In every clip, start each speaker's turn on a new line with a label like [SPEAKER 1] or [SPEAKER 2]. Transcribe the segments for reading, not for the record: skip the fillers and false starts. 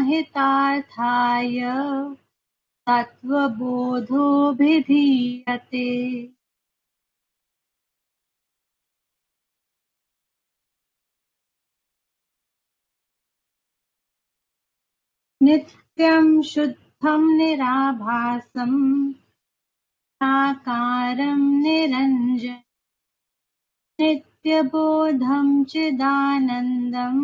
[SPEAKER 1] हितार्थाय तत्त्वबोधोऽभिधीयते। नित्यं शुद्धं निराभासं साकारं निरञ्जनं नित्यबोधं चिदानन्दं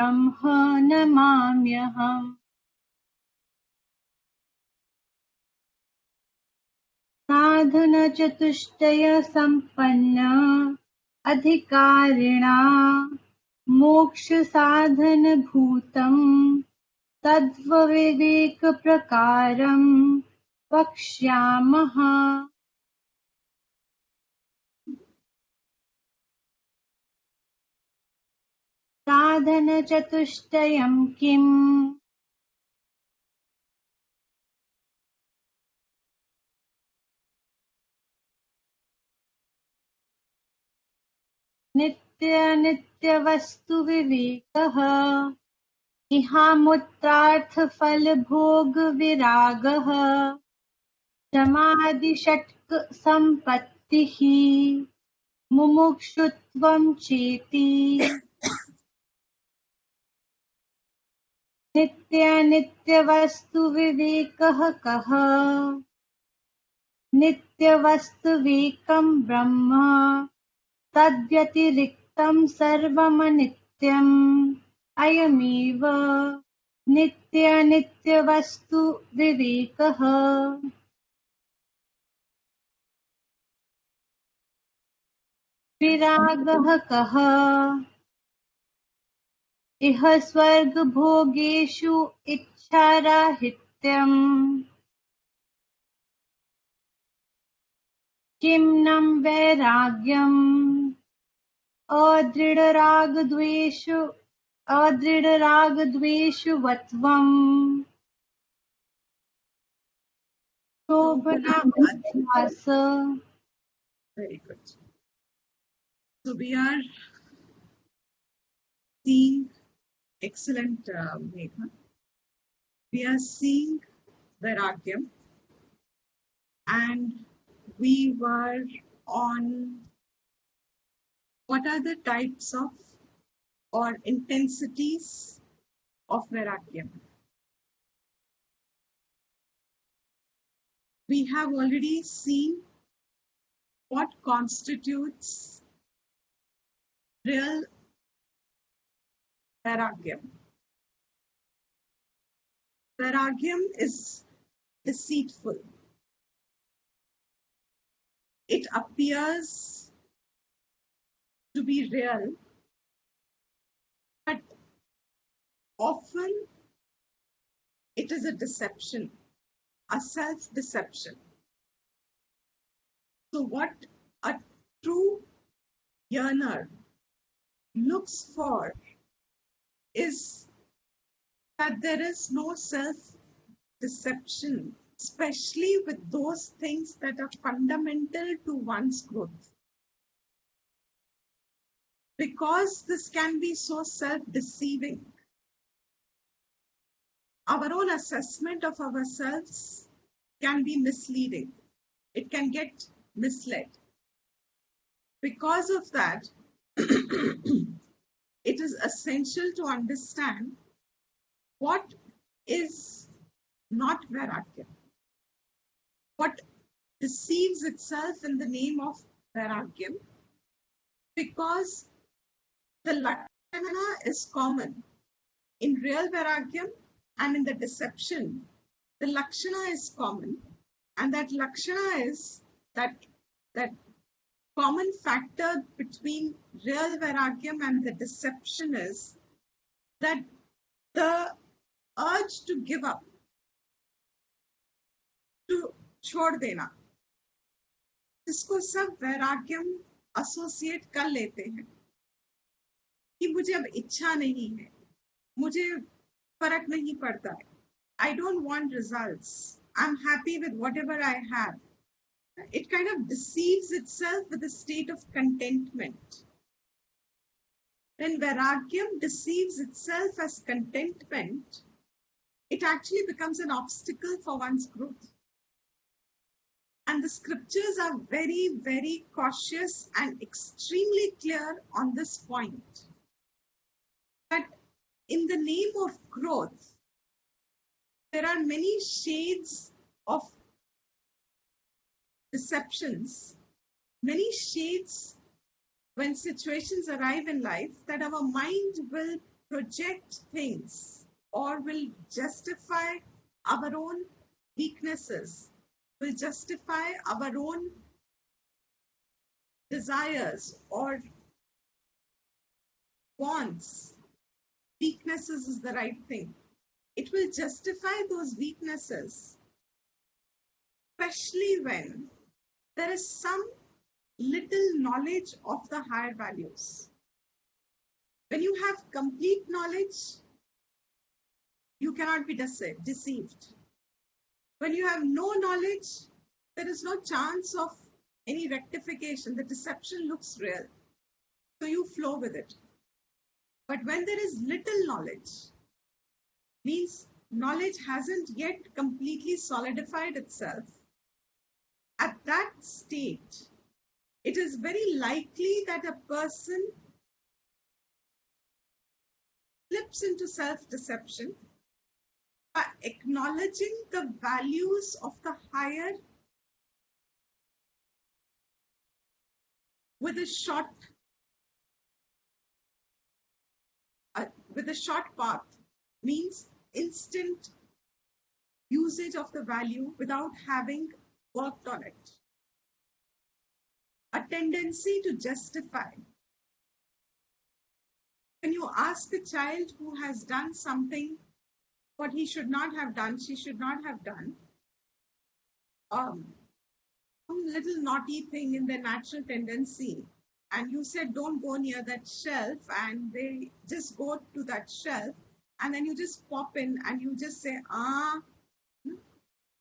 [SPEAKER 1] ब्रह्म नमाम्यहम्। साधनचतुष्टयसम्पन्न अधिकारिणा मोक्षसाधनभूतं तद्विवेकप्रकारं वक्ष्यामः। साधनचतुष्टयं किम्? नित्यानित्यवस्तुविवेकः इहामुत्रार्थफलभोगविरागः समाधिषट्क सम्पत्तिः मुमुक्षुत्वं चेति। नित्यानित्यवस्तुविवेकः कः? नित्यवस्तुविवेकं ब्रह्म तद्व्यतिरिक्तं सर्वमनित्यम् अयमेव नित्यानित्यवस्तुविवेकः। विरागः कः? इह स्वर्गभोगेषु इच्छाराहित्यम् किं नं वैराग्यम् अदृढरागद्वेषवत्वम् शोभनाध्यास।
[SPEAKER 2] Very good. So we are seeing excellent Megha. We are seeing Vairagyam, and we were on what are the types of or intensities of Vairagyam. We have already seen what constitutes real Vairagyam. Vairagyam is deceitful. It appears to be real, but often it is a deception, a self-deception. So what a true yearner looks for is that there is no self-deception, especially with those things that are fundamental to one's growth. Because this can be so self-deceiving, our own assessment of ourselves can be misleading. It can get misled. Because of that, it is essential to understand what is not Vairagya, what deceives itself in the name of Vairagyam, because the Lakshana is common. In real Vairagyam and in the deception, the Lakshana is common, and that Lakshana is that common factor between real Vairagyam and the deception is that the urge to give up, to छोड़ देना, इसको सब वैराग्यम associate कर लेते हैं कि मुझे अब इच्छा नहीं है, मुझे फर्क नहीं पड़ता है, I don't want results, I'm happy with whatever I have. It kind of deceives itself with a state of contentment. When Vairagyam deceives itself as contentment, it actually becomes an obstacle for one's growth. And the scriptures are very, very cautious and extremely clear on this point. That in the name of growth, there are many shades of deceptions, many shades when situations arrive in life that our mind will project things or will justify our own weaknesses, will justify our own desires or wants. Weaknesses is the right thing. It will justify those weaknesses, especially when there is some little knowledge of the higher values. When you have complete knowledge, you cannot be deceived. When you have no knowledge, there is no chance of any rectification. The deception looks real, so you flow with it. But when there is little knowledge, means knowledge hasn't yet completely solidified itself, at that state, it is very likely that a person slips into self-deception by acknowledging the values of the higher with a short path, means instant usage of the value without having worked on it. A tendency to justify. When you ask a child who has done something, what he should not have done, she should not have done, some little naughty thing in their natural tendency, and you said don't go near that shelf, and they just go to that shelf, and then you just pop in and you just say,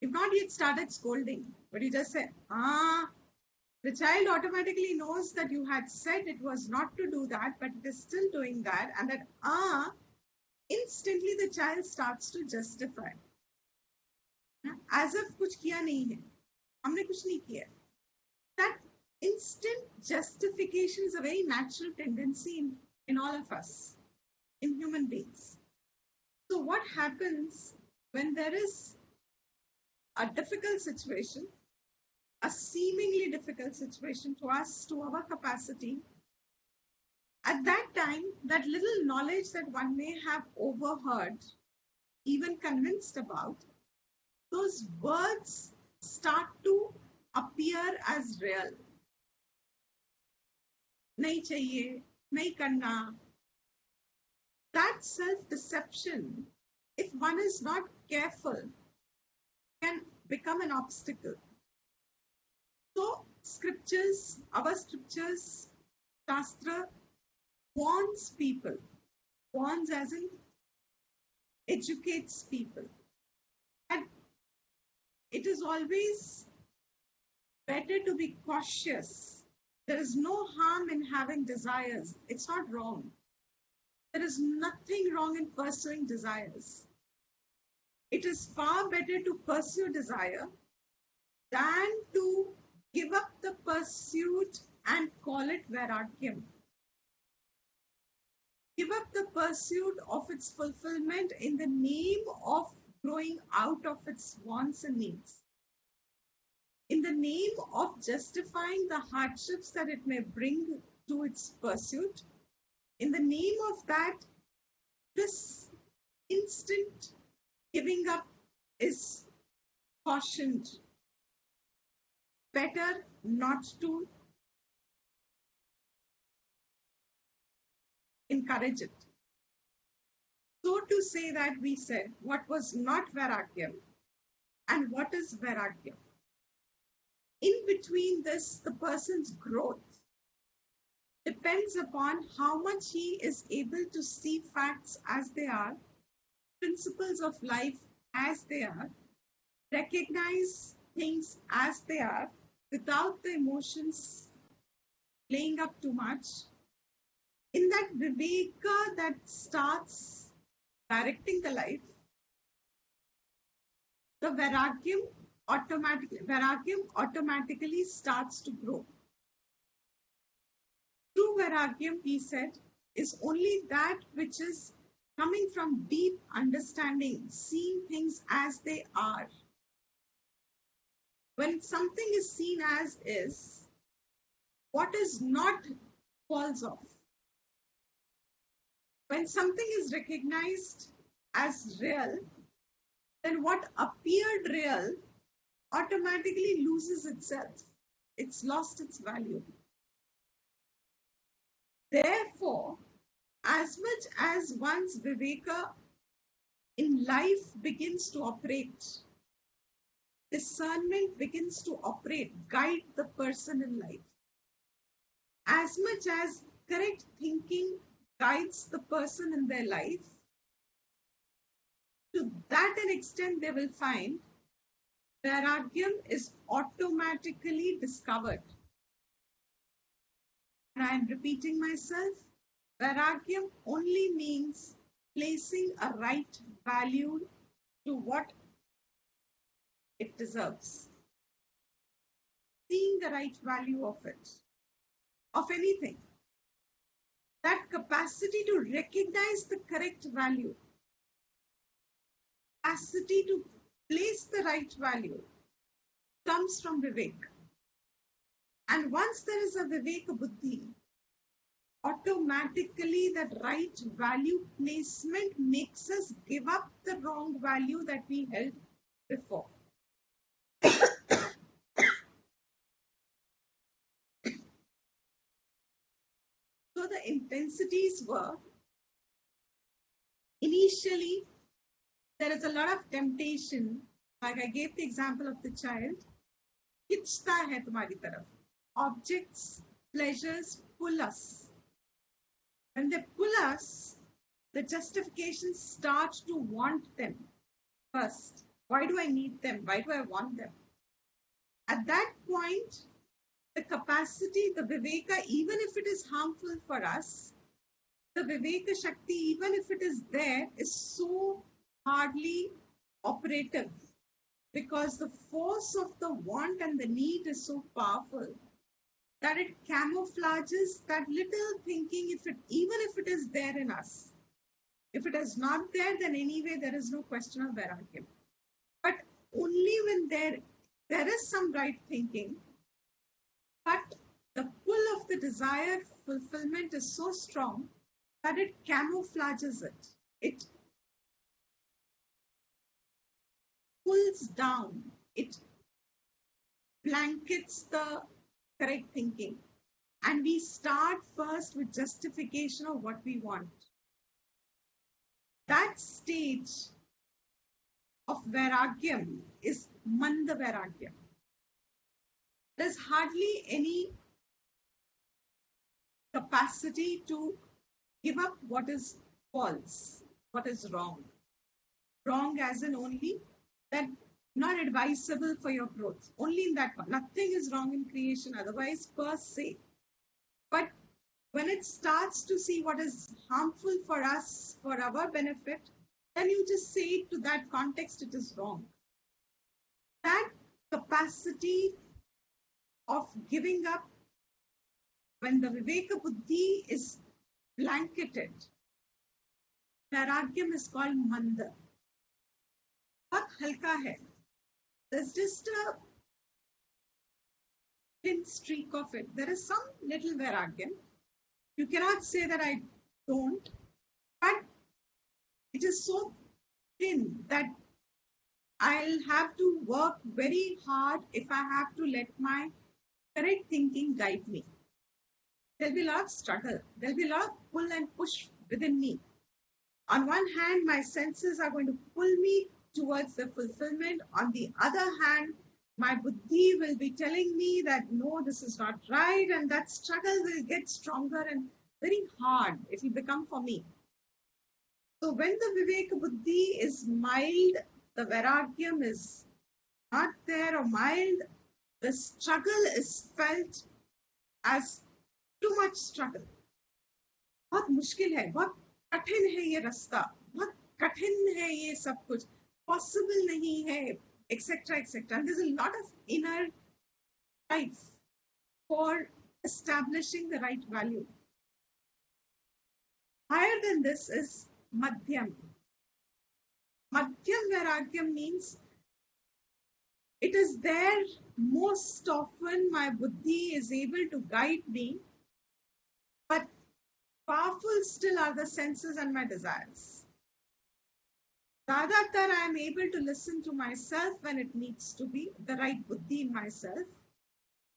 [SPEAKER 2] you've not yet started scolding, but you just say, the child automatically knows that you had said it was not to do that, but it is still doing that, and that instantly the child starts to justify. As if कुछ किया नहीं है, हमने कुछ नहीं किया. That instant justification is a very natural tendency in all of us, in human beings. So what happens when there is a difficult situation, a seemingly difficult situation to us, to our capacity, at that time, that little knowledge that one may have overheard, even convinced about, those words start to appear as real. Nahi chahiye, nahi karna. That self-deception, if one is not careful, can become an obstacle. So scriptures, our scriptures, Shastra warns people, warns as in educates people. And it is always better to be cautious. There is no harm in having desires. It's not wrong. There is nothing wrong in pursuing desires. It is far better to pursue desire than to give up the pursuit and call it Vairagyam. Give up the pursuit of its fulfillment in the name of growing out of its wants and needs. In the name of justifying the hardships that it may bring to its pursuit. In the name of that, this instant giving up is cautioned. Better not to encourage it. So to say that we said what was not Vairagyam and what is Vairagyam. In between this, the person's growth depends upon how much he is able to see facts as they are, principles of life as they are, recognize things as they are without the emotions playing up too much, In that viveka that starts directing the life, the vairagyam automatically starts to grow. True vairagyam, he said, is only that which is coming from deep understanding, seeing things as they are. When something is seen as is, what is not falls off. When something is recognized as real, then what appeared real automatically loses itself. It's lost its value. Therefore, as much as one's viveka in life begins to operate, discernment begins to operate, guide the person in life. As much as correct thinking guides the person in their life, to that an extent they will find vairagyam is automatically discovered. And I am repeating myself, vairagyam only means placing a right value to what it deserves. Seeing the right value of it, of anything. That capacity to recognize the correct value, capacity to place the right value comes from Vivek. And once there is a Viveka Buddhi, automatically that right value placement makes us give up the wrong value that we held before. So the intensities were, initially, there is a lot of temptation, like I gave the example of the child, खिंचता है तुम्हारी तरफ. Objects, pleasures pull us. When they pull us, the justifications start to want them first. Why do I need them? Why do I want them? At that point, the capacity, the viveka, even if it is harmful for us, the viveka shakti, even if it is there, is so hardly operative because the force of the want and the need is so powerful that it camouflages that little thinking, even if it is there in us. If it is not there, then anyway there is no question of vairagyam. But only when there is some right thinking, but the pull of the desired fulfillment is so strong that it camouflages it. It pulls down, it blankets the correct thinking. And we start first with justification of what we want. That stage of vairagyam is manda vairagyam. There's hardly any capacity to give up what is false, what is wrong. Wrong as in only that not advisable for your growth. Only in that one. Nothing is wrong in creation otherwise per se. But when it starts to see what is harmful for us, for our benefit, then you just say it to that context, it is wrong. That capacity of giving up when the Viveka Buddhi is blanketed, vairagyam is called manda. Bahut halka hai. There's just a thin streak of it. There is some little vairagyam. You cannot say that I don't, but it is so thin that I'll have to work very hard if I have to let my correct thinking guide me. There'll be a lot of struggle. There'll be a lot of pull and push within me. On one hand, my senses are going to pull me towards the fulfillment. On the other hand, my buddhi will be telling me that no, this is not right, and that struggle will get stronger and very hard. It will become for me. So when the Viveka Buddhi is mild, the vairagyam is not there or mild, the struggle is felt as too much struggle. बहुत मुश्किल है, बहुत कठिन है ये रास्ता, बहुत कठिन है ये सब कुछ, पॉसिबल नहीं है, etcetera etcetera. There's a lot of inner life for establishing the right value. Higher than this is Madhyam. Madhyam Vairagyam means it is there most often my buddhi is able to guide me, but powerful still are the senses and my desires. Zadatar I am able to listen to myself when it needs to be, the right buddhi in myself,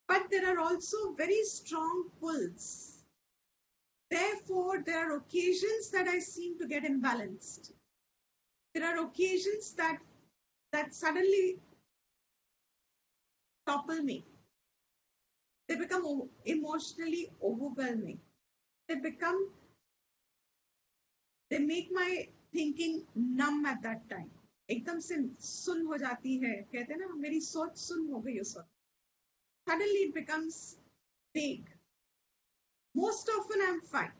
[SPEAKER 2] but there are also very strong pulls. Therefore, there are occasions that I seem to get imbalanced. There are occasions that suddenly topple me. They become emotionally overwhelming. They make my thinking numb at that time. एकदम से सुन हो जाती है, कहते हैं ना मेरी सोच सुन हो गई उस वक्त. Suddenly it becomes vague. Most often I'm fine,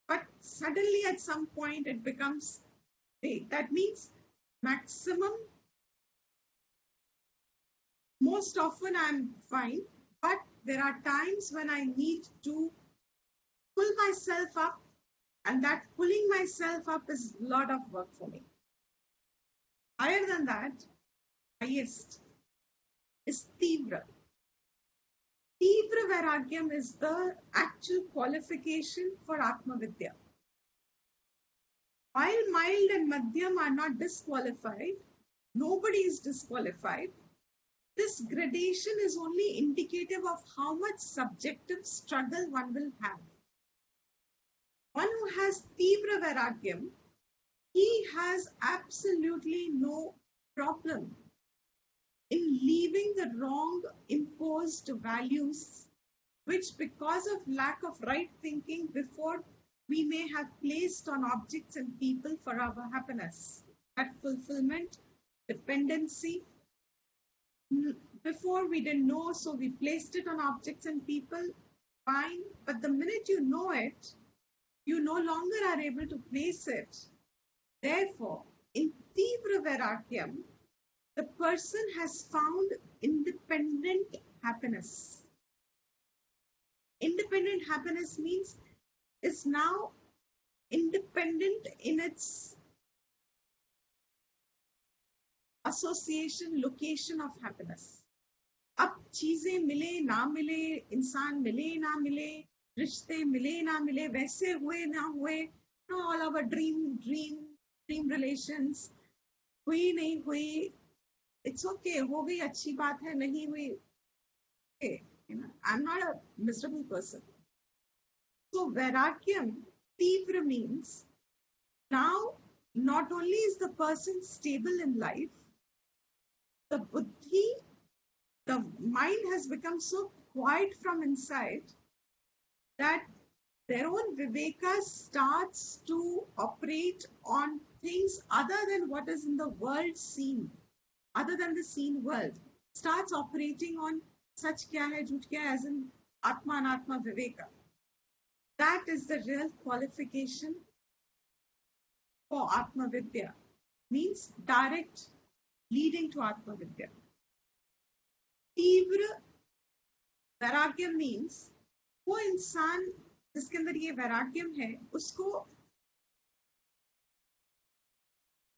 [SPEAKER 2] but suddenly at some point it becomes vague. That means maximum, most often I'm fine, but there are times when I need to pull myself up, and that pulling myself up is a lot of work for me. Higher than that, highest is Tivra. Tivra Vairagyam is the actual qualification for Atma Vidya. While mild and Madhyam are not disqualified, nobody is disqualified. This gradation is only indicative of how much subjective struggle one will have. One who has Tivra Vairagyam, he has absolutely no problem in leaving the wrong imposed values, which because of lack of right thinking before we may have placed on objects and people for our happiness. That fulfillment, dependency, before we didn't know, so we placed it on objects and people, fine. But the minute you know it, you no longer are able to place it. Therefore, in Tivra Vairagyam, the person has found independent happiness. Independent happiness means it's now independent in its association, location of happiness. अब चीजें मिले ना मिले, इंसान मिले ना मिले, रिश्ते मिले ना मिले, वैसे हुए ना हुए, all our dream relations हुई नहीं हुई, it's okay, हो गई अच्छी बात है, नहीं हुई, okay, I'm not a miserable person. So Vairagyam, Tivra means now not only is the person stable in life, the buddhi, the mind has become so quiet from inside that their own viveka starts to operate on things other than what is in the world scene, other than the seen world, starts operating on such kya hai, jhut kya hai, as in Atma Anatma Viveka. That is the real qualification for Atma Vidya, means direct leading to Atma Vidya. तीव्र वैराग्यम means वो इंसान जिसके अंदर ये वैराग्यम है, उसको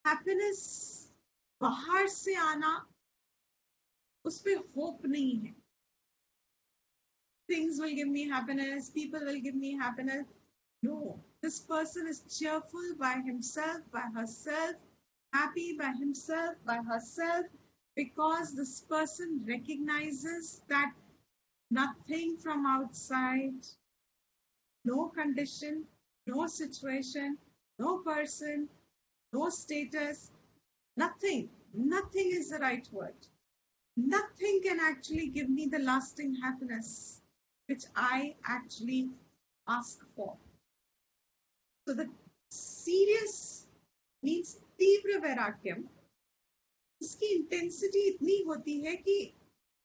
[SPEAKER 2] happiness बाहर से आना, उस पर होप नहीं है. Things will give me happiness, people will give me happiness. No, this person is cheerful by himself, by herself, happy by himself, by herself, because this person recognizes that nothing from outside, no condition, no situation, no person, no status, nothing is the right word. Nothing can actually give me the lasting happiness which I actually ask for. So the serious means तीव्र वैराग्यम, इसकी intensity इतनी होती है कि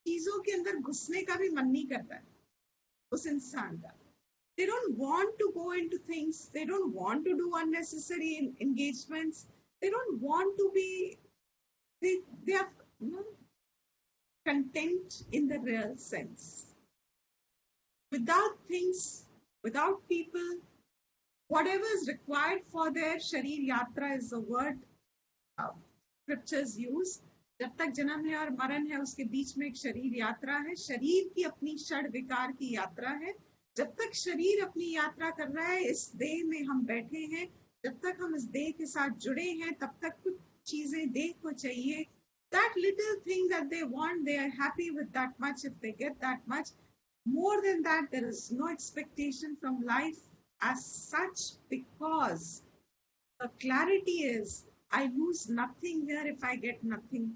[SPEAKER 2] चीजों के अंदर घुसने का भी मन नहीं करता है उस इंसान का. They don't want to go into things. They don't want to do unnecessary engagements. They don't want to be, they are content in the real sense. Without things, without people, whatever is required for their sharir yatra is the word scriptures use. जब तक जन्म है और मरण है उसके बीच में एक शरीर यात्रा है. शरीर की अपनी षड विकार की यात्रा है. जब तक शरीर अपनी यात्रा कर रहा है, इस देह में हम बैठे हैं, जब तक हम इस देह के साथ जुड़े हैं, तब तक कुछ चीजें देह को चाहिए. That little thing that they want, they are happy with that much if they get that much. More than that, there is no expectation from life as such, because the clarity is, I lose nothing here if I get nothing.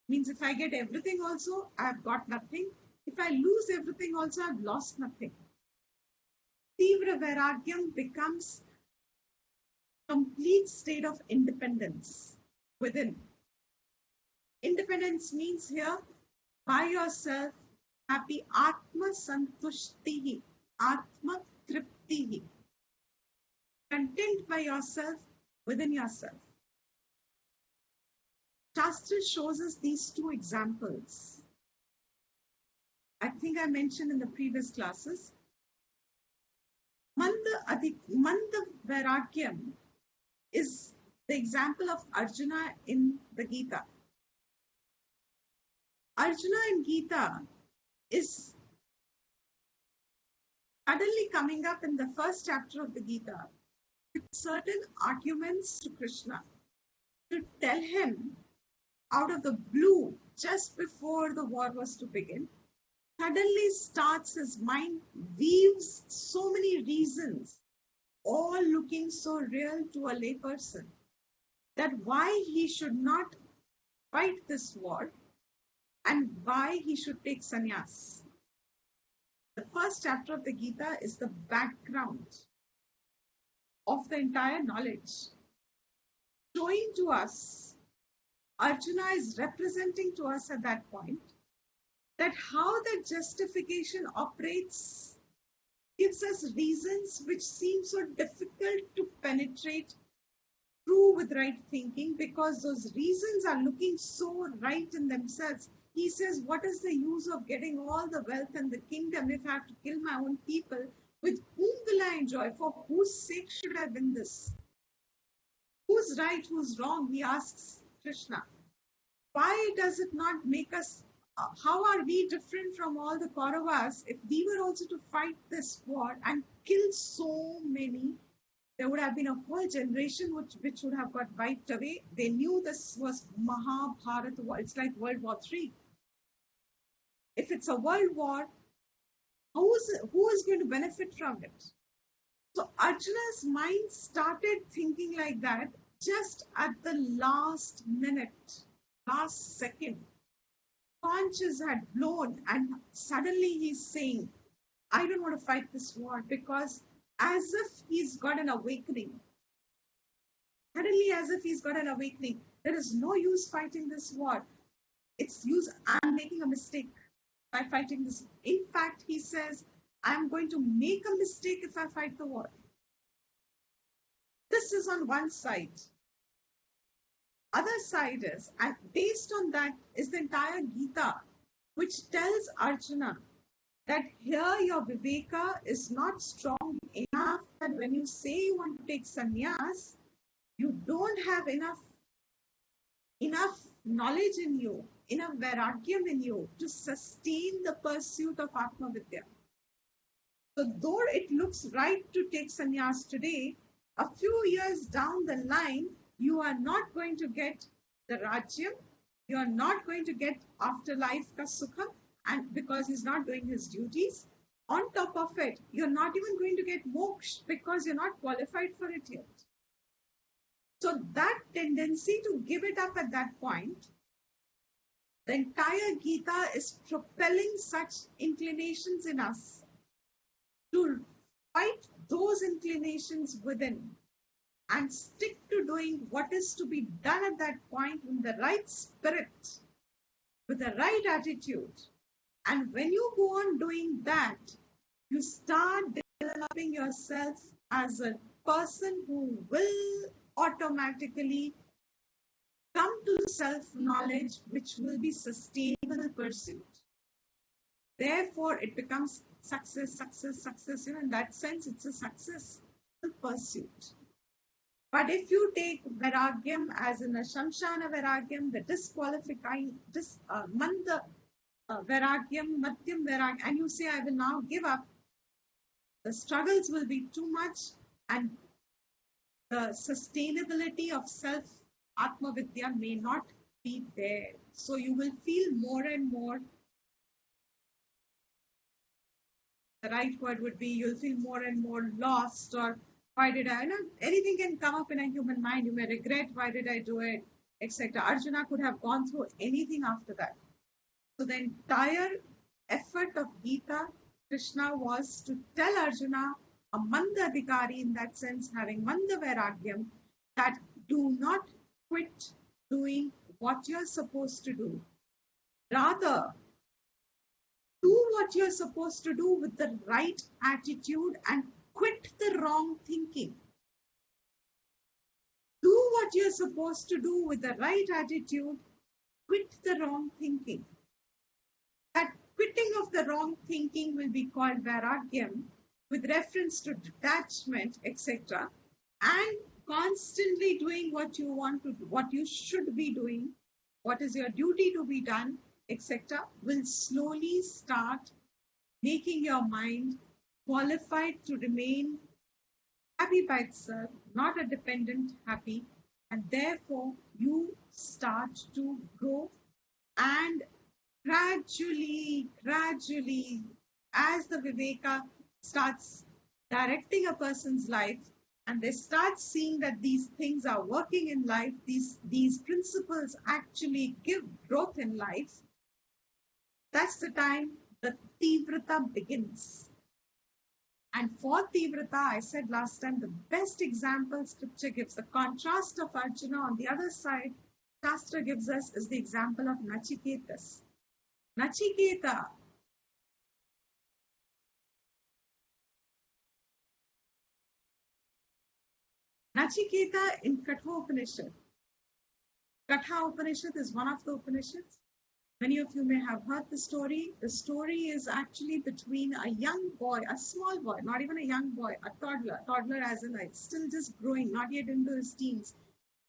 [SPEAKER 2] Means if I get everything also, I've got nothing. If I lose everything also, I've lost nothing. Tivra Vairagyam becomes complete state of independence within. Independence means here, by yourself, happy, Atma Santushtihi, Atma Triptihi. Content by yourself, within yourself. Shastra shows us these two examples. I think I mentioned in the previous classes. Manda Vairagyam is the example of Arjuna in the Gita. Arjuna in Gita is suddenly coming up in the first chapter of the Gita with certain arguments to Krishna to tell him out of the blue, just before the war was to begin, suddenly starts his mind, weaves so many reasons, all looking so real to a layperson, that why he should not fight this war and why he should take sannyas. The first chapter of the Gita is the background of the entire knowledge, showing to us, Arjuna is representing to us at that point, that how the justification operates gives us reasons which seem so difficult to penetrate through with right thinking, because those reasons are looking so right in themselves. He says, what is the use of getting all the wealth and the kingdom if I have to kill my own people? With whom will I enjoy? For whose sake should I win this? Who's right, who's wrong? He asks Krishna. Why does it not make us, how are we different from all the Kauravas? If we were also to fight this war and kill so many, there would have been a whole generation which would have got wiped away. They knew this was Mahabharata war. It's like World War III. If it's a world war, who is going to benefit from it? So Arjuna's mind started thinking like that just at the last minute, last second. Conches had blown and suddenly he's saying, I don't want to fight this war, because as if he's got an awakening. Suddenly, as if he's got an awakening. There is no use fighting this war. It's use, I'm making a mistake by fighting this. In fact, he says, I'm going to make a mistake if I fight the war. This is on one side. Other side is, and based on that is the entire Gita, which tells Arjuna that here your viveka is not strong enough, that when you say you want to take sannyas, you don't have enough knowledge in you, enough vairagyam in you to sustain the pursuit of Atma Vidya. So though it looks right to take sannyas today, a few years down the line, you are not going to get the rajyam, you are not going to get afterlife ka sukham, and because he's not doing his duties. On top of it, you're not even going to get moksha because you're not qualified for it yet. So that tendency to give it up at that point, the entire Gita is propelling such inclinations in us to fight those inclinations within and stick to doing what is to be done at that point in the right spirit, with the right attitude. And when you go on doing that, you start developing yourself as a person who will automatically come to self-knowledge, which will be sustainable pursuit. Therefore, it becomes success, success, success. In that sense, it's a successful pursuit. But if you take Vairagyam as in a Shamshana Vairagyam, the disqualifying, Manda Vairagyam, Madhyam Vairagyam, and you say, I will now give up, the struggles will be too much and the sustainability of self Atma Vidya may not be there. So you will feel more and more, the right word would be, you'll feel more and more lost, or why did I know? Anything can come up in a human mind. You may regret, why did I do it, etc. Arjuna could have gone through anything after that. So the entire effort of Gita, Krishna, was to tell Arjuna, a Manda Adhikari in that sense, having Manda Vairagyam, that do not quit doing what you're supposed to do. Rather, do what you're supposed to do with the right attitude and quit the wrong thinking. Do what you're supposed to do with the right attitude, quit the wrong thinking. That quitting of the wrong thinking will be called Vairagyam with reference to detachment, etc. And constantly doing what you want to do, what you should be doing, what is your duty to be done, etc., will slowly start making your mind qualified to remain happy by itself, not a dependent happy, and therefore you start to grow, and gradually, as the Viveka starts directing a person's life, and they start seeing that these things are working in life, these principles actually give growth in life, that's the time the Tivrata begins. And for Tivrata, I said last time, the best example scripture gives, the contrast of Arjuna on the other side, Shastra gives us, is the example of Nachiketas. Nachiketa in Katha Upanishad. Katha Upanishad is one of the Upanishads. Many of you may have heard the story. The story is actually between a young boy, a small boy, not even a young boy, a toddler as in like still just growing, not yet into his teens.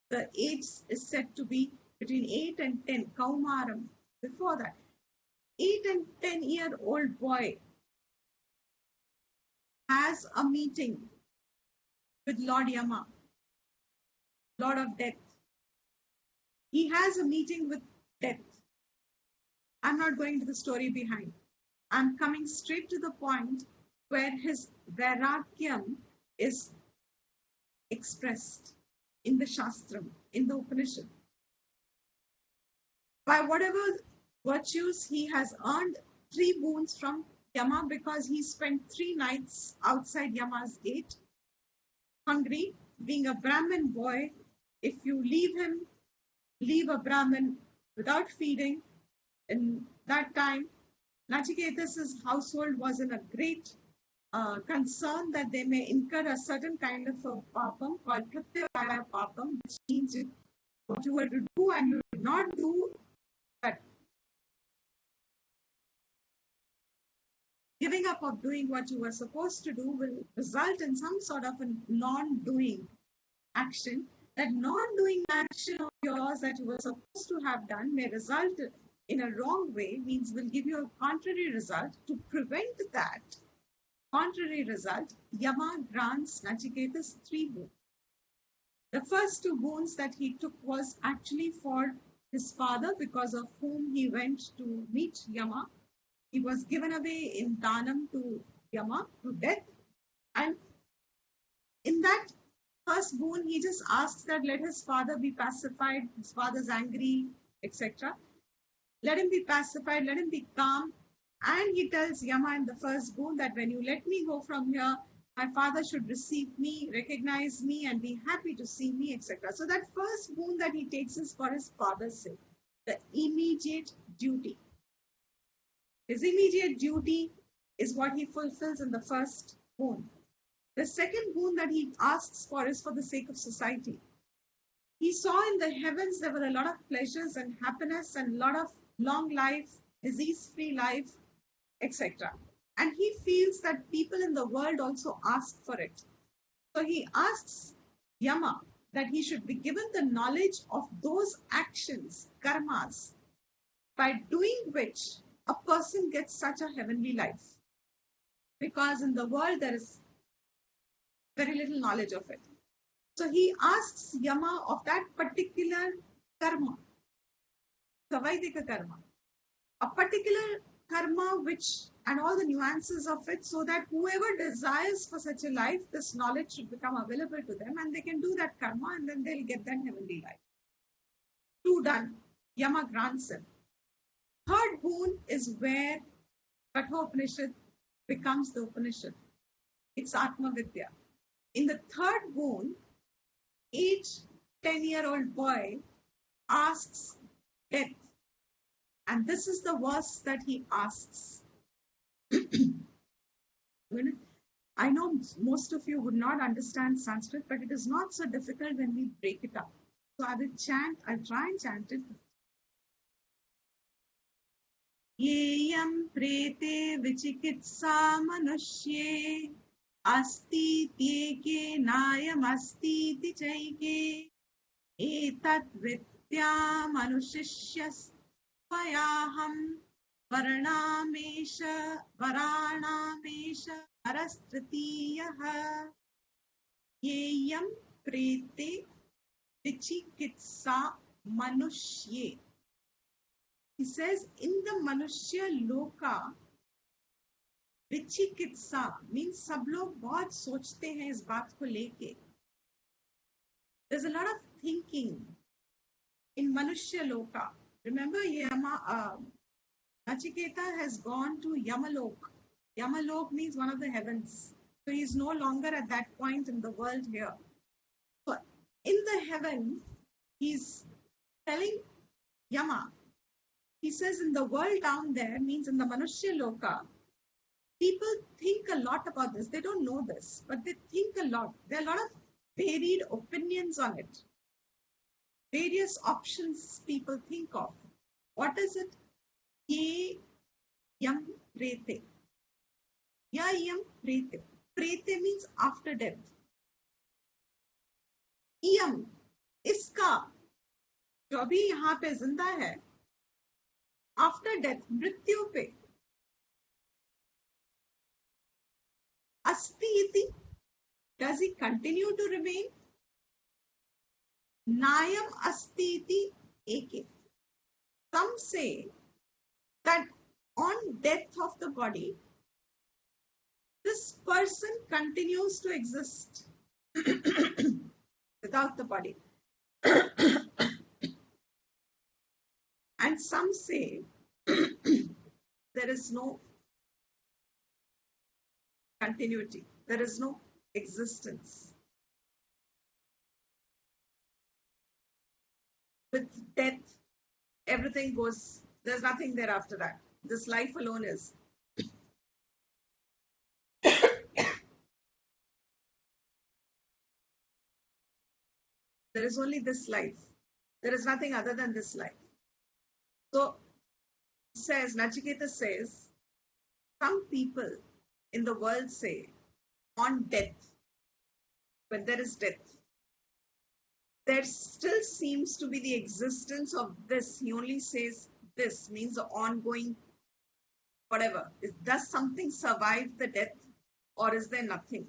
[SPEAKER 2] The age is said to be between 8 and 10, Kaumaram. Before that, 8 and 10-year-old boy has a meeting with Lord Yama, Lord of Death. He has a meeting with death. I'm not going to the story behind. I'm coming straight to the point where his Vairagyam is expressed in the Shastram, in the Upanishad. By whatever virtues he has earned 3 boons from Yama, because he spent 3 nights outside Yama's gate, hungry, being a Brahmin boy. If you leave a Brahmin without feeding, in that time, Nachiketas' household was in a great concern that they may incur a certain kind of a papam called Pratyaya papam, which means what you were to do and you did not do, that giving up of doing what you were supposed to do will result in some sort of a non-doing action. That non-doing action of yours that you were supposed to have done may result in a wrong way, means will give you a contrary result. To prevent that contrary result, Yama grants Nachiketas 3 boons. The first 2 boons that he took was actually for his father, because of whom he went to meet Yama. He was given away in Danam to Yama, to death. And in that first boon, he just asks that let his father be pacified. His father's angry, etc. Let him be pacified, let him be calm. And he tells Yama in the first boon that when you let me go from here, my father should receive me, recognize me, and be happy to see me, etc. So that first boon that he takes is for his father's sake, the immediate duty. His immediate duty is what he fulfills in the first boon. The second boon that he asks for is for the sake of society. He saw in the heavens there were a lot of pleasures and happiness and a lot of long life, disease-free life, etc. And he feels that people in the world also ask for it. So he asks Yama that he should be given the knowledge of those actions, karmas, by doing which a person gets such a heavenly life. Because in the world there is very little knowledge of it. So he asks Yama of that particular karma, Savaidika karma, a particular karma which and all the nuances of it, so that whoever desires for such a life, this knowledge should become available to them and they can do that karma and then they'll get that heavenly life. Two done. Yama grants him. Third boon is where Kathopanishad becomes the Upanishad. It's Atma Vidya. In the third boon, each 10-year-old boy asks death. And this is the verse that he asks. I know most of you would not understand Sanskrit, but it is not so difficult when we break it up. So I'll try and chant it. Yeyam prete vichikitsa manushye asti tyeke nayam asti chaike etat vittya manushishyas vayaham varanamesha parastritiyaha yeyam prete vichikitsa manushye. He says, in the Manushya Loka, Vichikitsa means सब लोग बहुत सोचते हैं इस बात को लेके. There's a lot of thinking in Manushya Loka. Remember, Nachiketa has gone to Yamalok. Yamalok means one of the heavens. So he's no longer at that point in the world here. So in the heaven, he's telling Yama, he says in the world down there, means in the Manushya Loka, people think a lot about this. They don't know this, but they think a lot. There are a lot of varied opinions on it. Various options people think of. What is it? Ye yam prete. Ya yam prete. Prete means after death. Yam, iska, जो अभी यहाँ पे जिंदा है, after death, मृत्यु पे, asti iti, does he continue to remain? Nayam asti iti eke. Some say that on death of the body, this person continues to exist without the body. And some say there is no continuity, there is no existence. With death, everything goes, there's nothing there after that. This life alone is. There is only this life. There is nothing other than this life. So, Nachiketa says, some people in the world say, on death, when there is death, there still seems to be the existence of this. He only says this, means the ongoing whatever. Does something survive the death or is there nothing?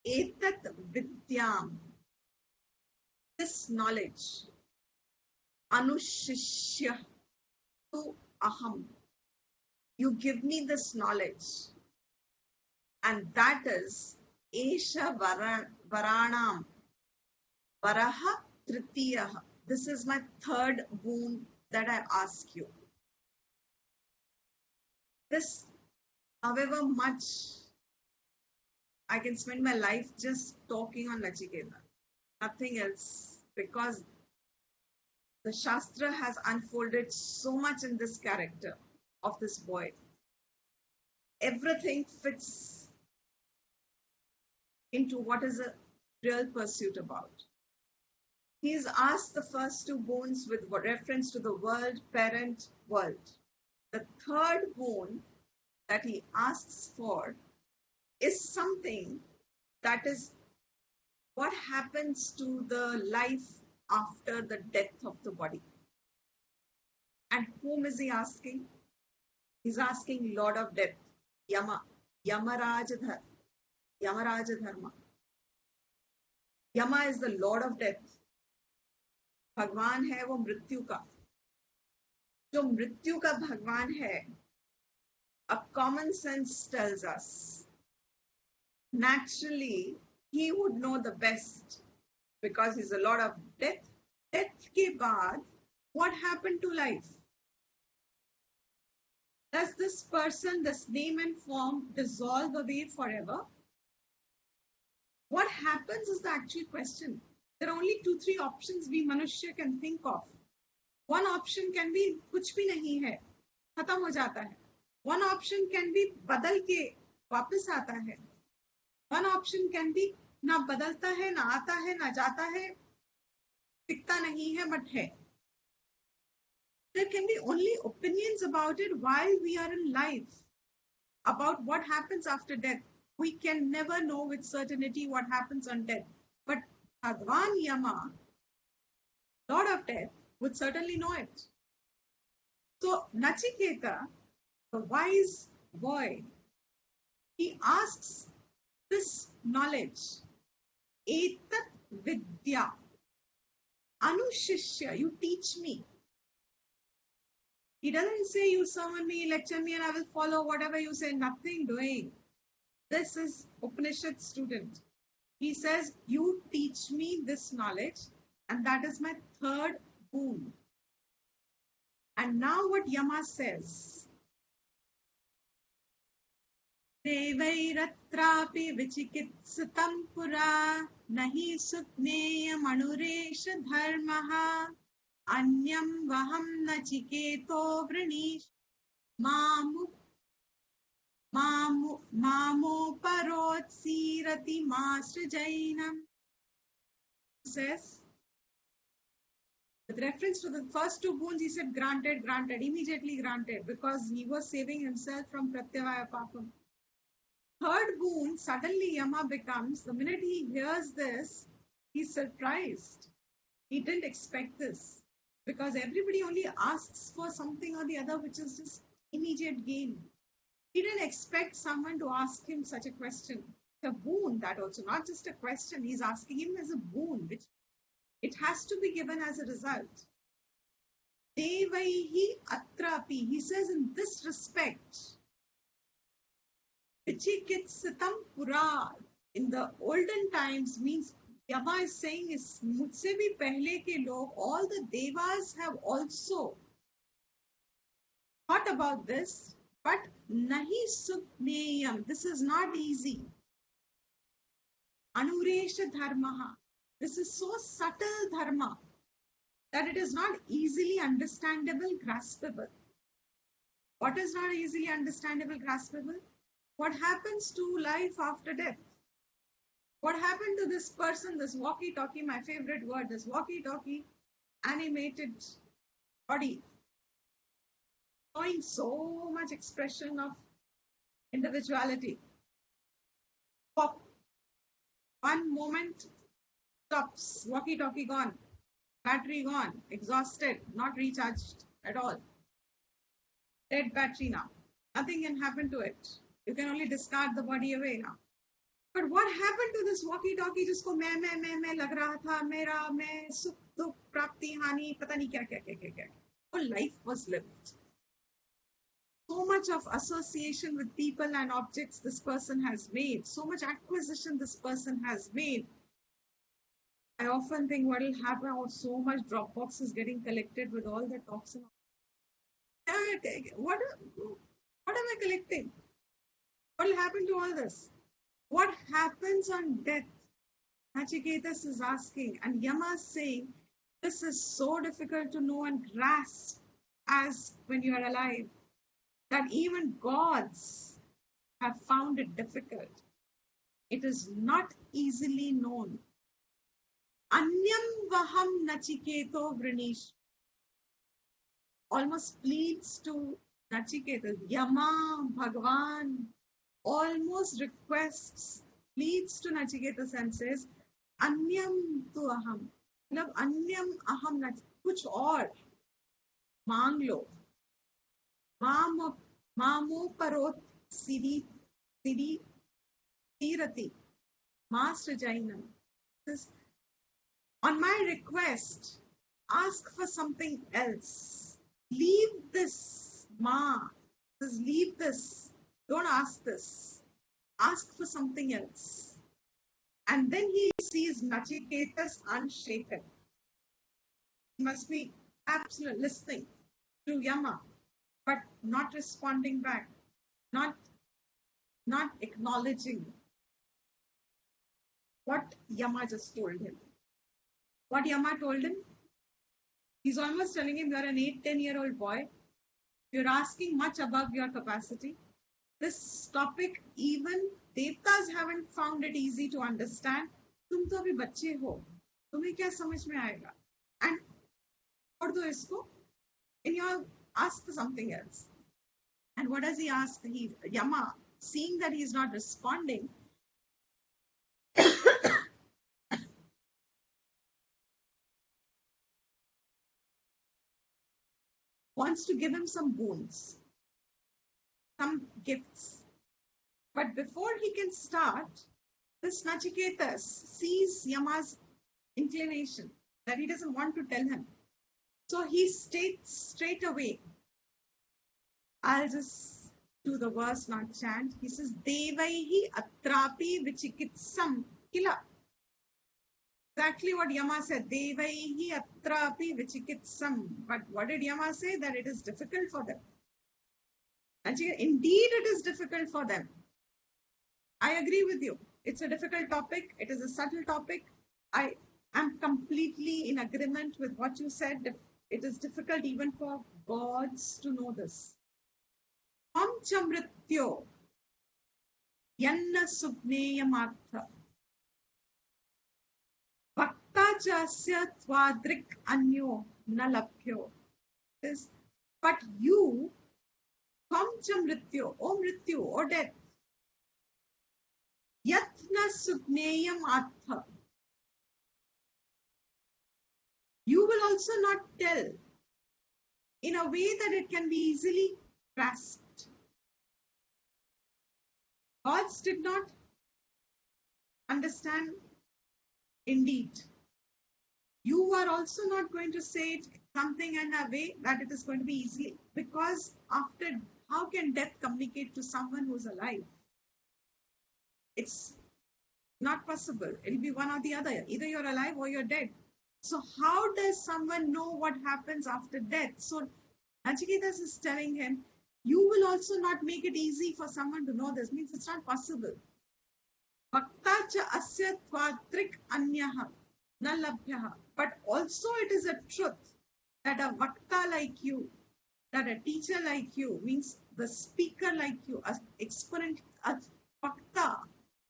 [SPEAKER 2] Etat vidyam, this knowledge, anushishya tu aham, you give me this knowledge, and that is esha varanam varaha tritiyaha. This is my third boon that I ask you. This, however much I can spend my life just talking on Nachiketa, nothing else, because the Shastra has unfolded so much in this character of this boy. Everything fits into what is a real pursuit about. He is asked the first two boons with reference to the world, parent, world. The third boon that he asks for is something that is what happens to the life after the death of the body. And whom is he asking? He's asking Lord of Death, Yama, Yamarajadharma. Yama is the Lord of Death. भगवान है वो मृत्यु का. जो मृत्यु का भगवान है, a common sense tells us, naturally, he would know the best because he's a Lord of Death. Death के बाद, what happened to life? Does this person, this name and form dissolve away forever? What happens is the actual question. There are only 2-3 options we manushya can think of. One option can be कुछ भी नहीं है, खत्म हो जाता है. One option can be बदल के वापस आता है. One option can be ना बदलता है, ना आता है, ना जाता है, दिखता नहीं है, but है. There can be only opinions about it while we are in life, about what happens after death. We can never know with certainty what happens on death. But Bhagwan Yama, Lord of Death, would certainly know it. So Nachiketa, the wise boy, he asks this knowledge, Etat Vidya, Anushishya, you teach me. He doesn't say you summon me, lecture me, and I will follow whatever you say, nothing doing. This is Upanishad student. He says, you teach me this knowledge, and that is my third boon. And now what Yama says, Devairatrapi vichikitsitam pura nahi sutneya manuresha dharmaha anyam vaham nachiketo vranish Mamoparotsirati Masrajainam. Says, with reference to the first two boons, he said, granted, immediately granted, because he was saving himself from Pratyavaya Papam. Third boon, suddenly Yama becomes, the minute he hears this, he's surprised. He didn't expect this, because everybody only asks for something or the other, which is just immediate gain. He didn't expect someone to ask him such a question. It's a boon, that also, not just a question. He's asking him as a boon, which it has to be given as a result. Devaihi atrapi, he says in this respect, Vichikitsitam pura, in the olden times means Yama is saying is mujhse bhi pehle ke log, all the devas have also thought about this. But nahi sukneyam, this is not easy. Anuresha dharmaha, this is so subtle dharma that it is not easily understandable, graspable. What is not easily understandable, graspable? What happens to life after death? What happened to this person, this walkie-talkie, my favorite word, this walkie-talkie animated body, showing so much expression of individuality. Pop. One moment stops, walkie-talkie gone, battery gone, exhausted, not recharged at all. Dead battery now. Nothing can happen to it. You can only discard the body away now. But what happened to this walkie-talkie जिसको मैं लग रहा था, मेरा मैं सुख दुख प्राप्ति हानि पता नहीं क्या. Whole life was lived. So much of association with people and objects this person has made, so much acquisition this person has made. I often think what will happen, so much Dropbox is getting collected with all the toxin. What am I collecting? What will happen to all this? What happens on death? Nachiketas is asking, and Yama is saying, this is so difficult to know and grasp as when you are alive, that even gods have found it difficult. It is not easily known. Anyam vaham nachiketo vranish almost pleads to Nachiketa. Yama, Bhagwan, almost requests, pleads to Nachiketa and says, Anyam tu aham. मतलब अन्यम अहम न कुछ और मांग लो माम मामो परोत सिरी सिरी तीरति मास्टर जैनम on my request ask for something else. Leave this, Ma. Just leave this. Don't ask this. Ask for something else. And then he sees Nachiketas unshaken. He must be absolutely listening to Yama, but not responding back, not acknowledging what Yama just told him. What Yama told him? He's almost telling him, you're an 8-10-year-old boy. You're asking much above your capacity. This topic, even Devtas haven't found it easy to understand. तुम तो अभी बच्चे हो, तुम्हें क्या समझ में आएगा? And छोड़ दो इसको, and you ask for something else. And what does he ask? Yama, seeing that he's not responding, wants to give him some boons, some gifts. But before he can start, this Nachiketas sees Yama's inclination that he doesn't want to tell him. So he states straight away, I'll just do the verse, not chant. He says, Devaihi atrapi vichikitsam kila. Exactly what Yama said, Devaihi atrapi vichikitsam. But what did Yama say? That it is difficult for them. Indeed, it is difficult for them. I agree with you. It's a difficult topic. It is a subtle topic. I am completely in agreement with what you said. It is difficult even for gods to know this. Tam chamrityo yanna subneyamartha bhakta chasya twadrik anyo nalabhyo. But you, tam chamrityo, O mrityu, O death, yatna subneyam artha. You will also not tell in a way that it can be easily grasped. Gods did not understand indeed. You are also not going to say it something in a way that it is going to be easy, because after, how can death communicate to someone who's alive? It's not possible. It'll be one or the other. Either you're alive or you're dead. So how does someone know what happens after death? So Nachiketas is telling him, you will also not make it easy for someone to know this. Means it's not possible. Bhakta cha asya tvatrik anyaha na labhyaha. But also it is a truth that a Vakta like you, that a teacher like you, means the speaker like you, an exponent, a Vakta,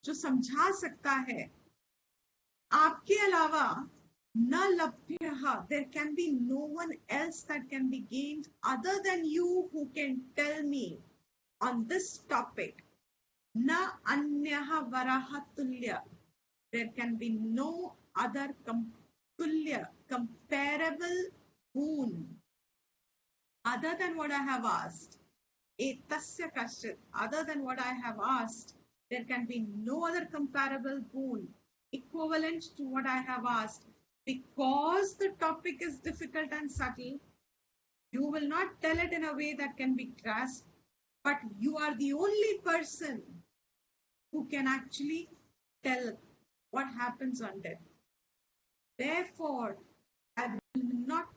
[SPEAKER 2] जो समझा सकता है, आपके अलावा न लभ्यः, there can be no one else that can be gained other than you who can tell me on this topic. Na anyah varaha tulya, there can be no other tulya, comparable boon other than what I have asked. Etasya kaschit, other than what I have asked, there can be no other comparable boon equivalent to what I have asked. Because the topic is difficult and subtle, you will not tell it in a way that can be grasped, but you are the only person who can actually tell what happens on death. Therefore, I will not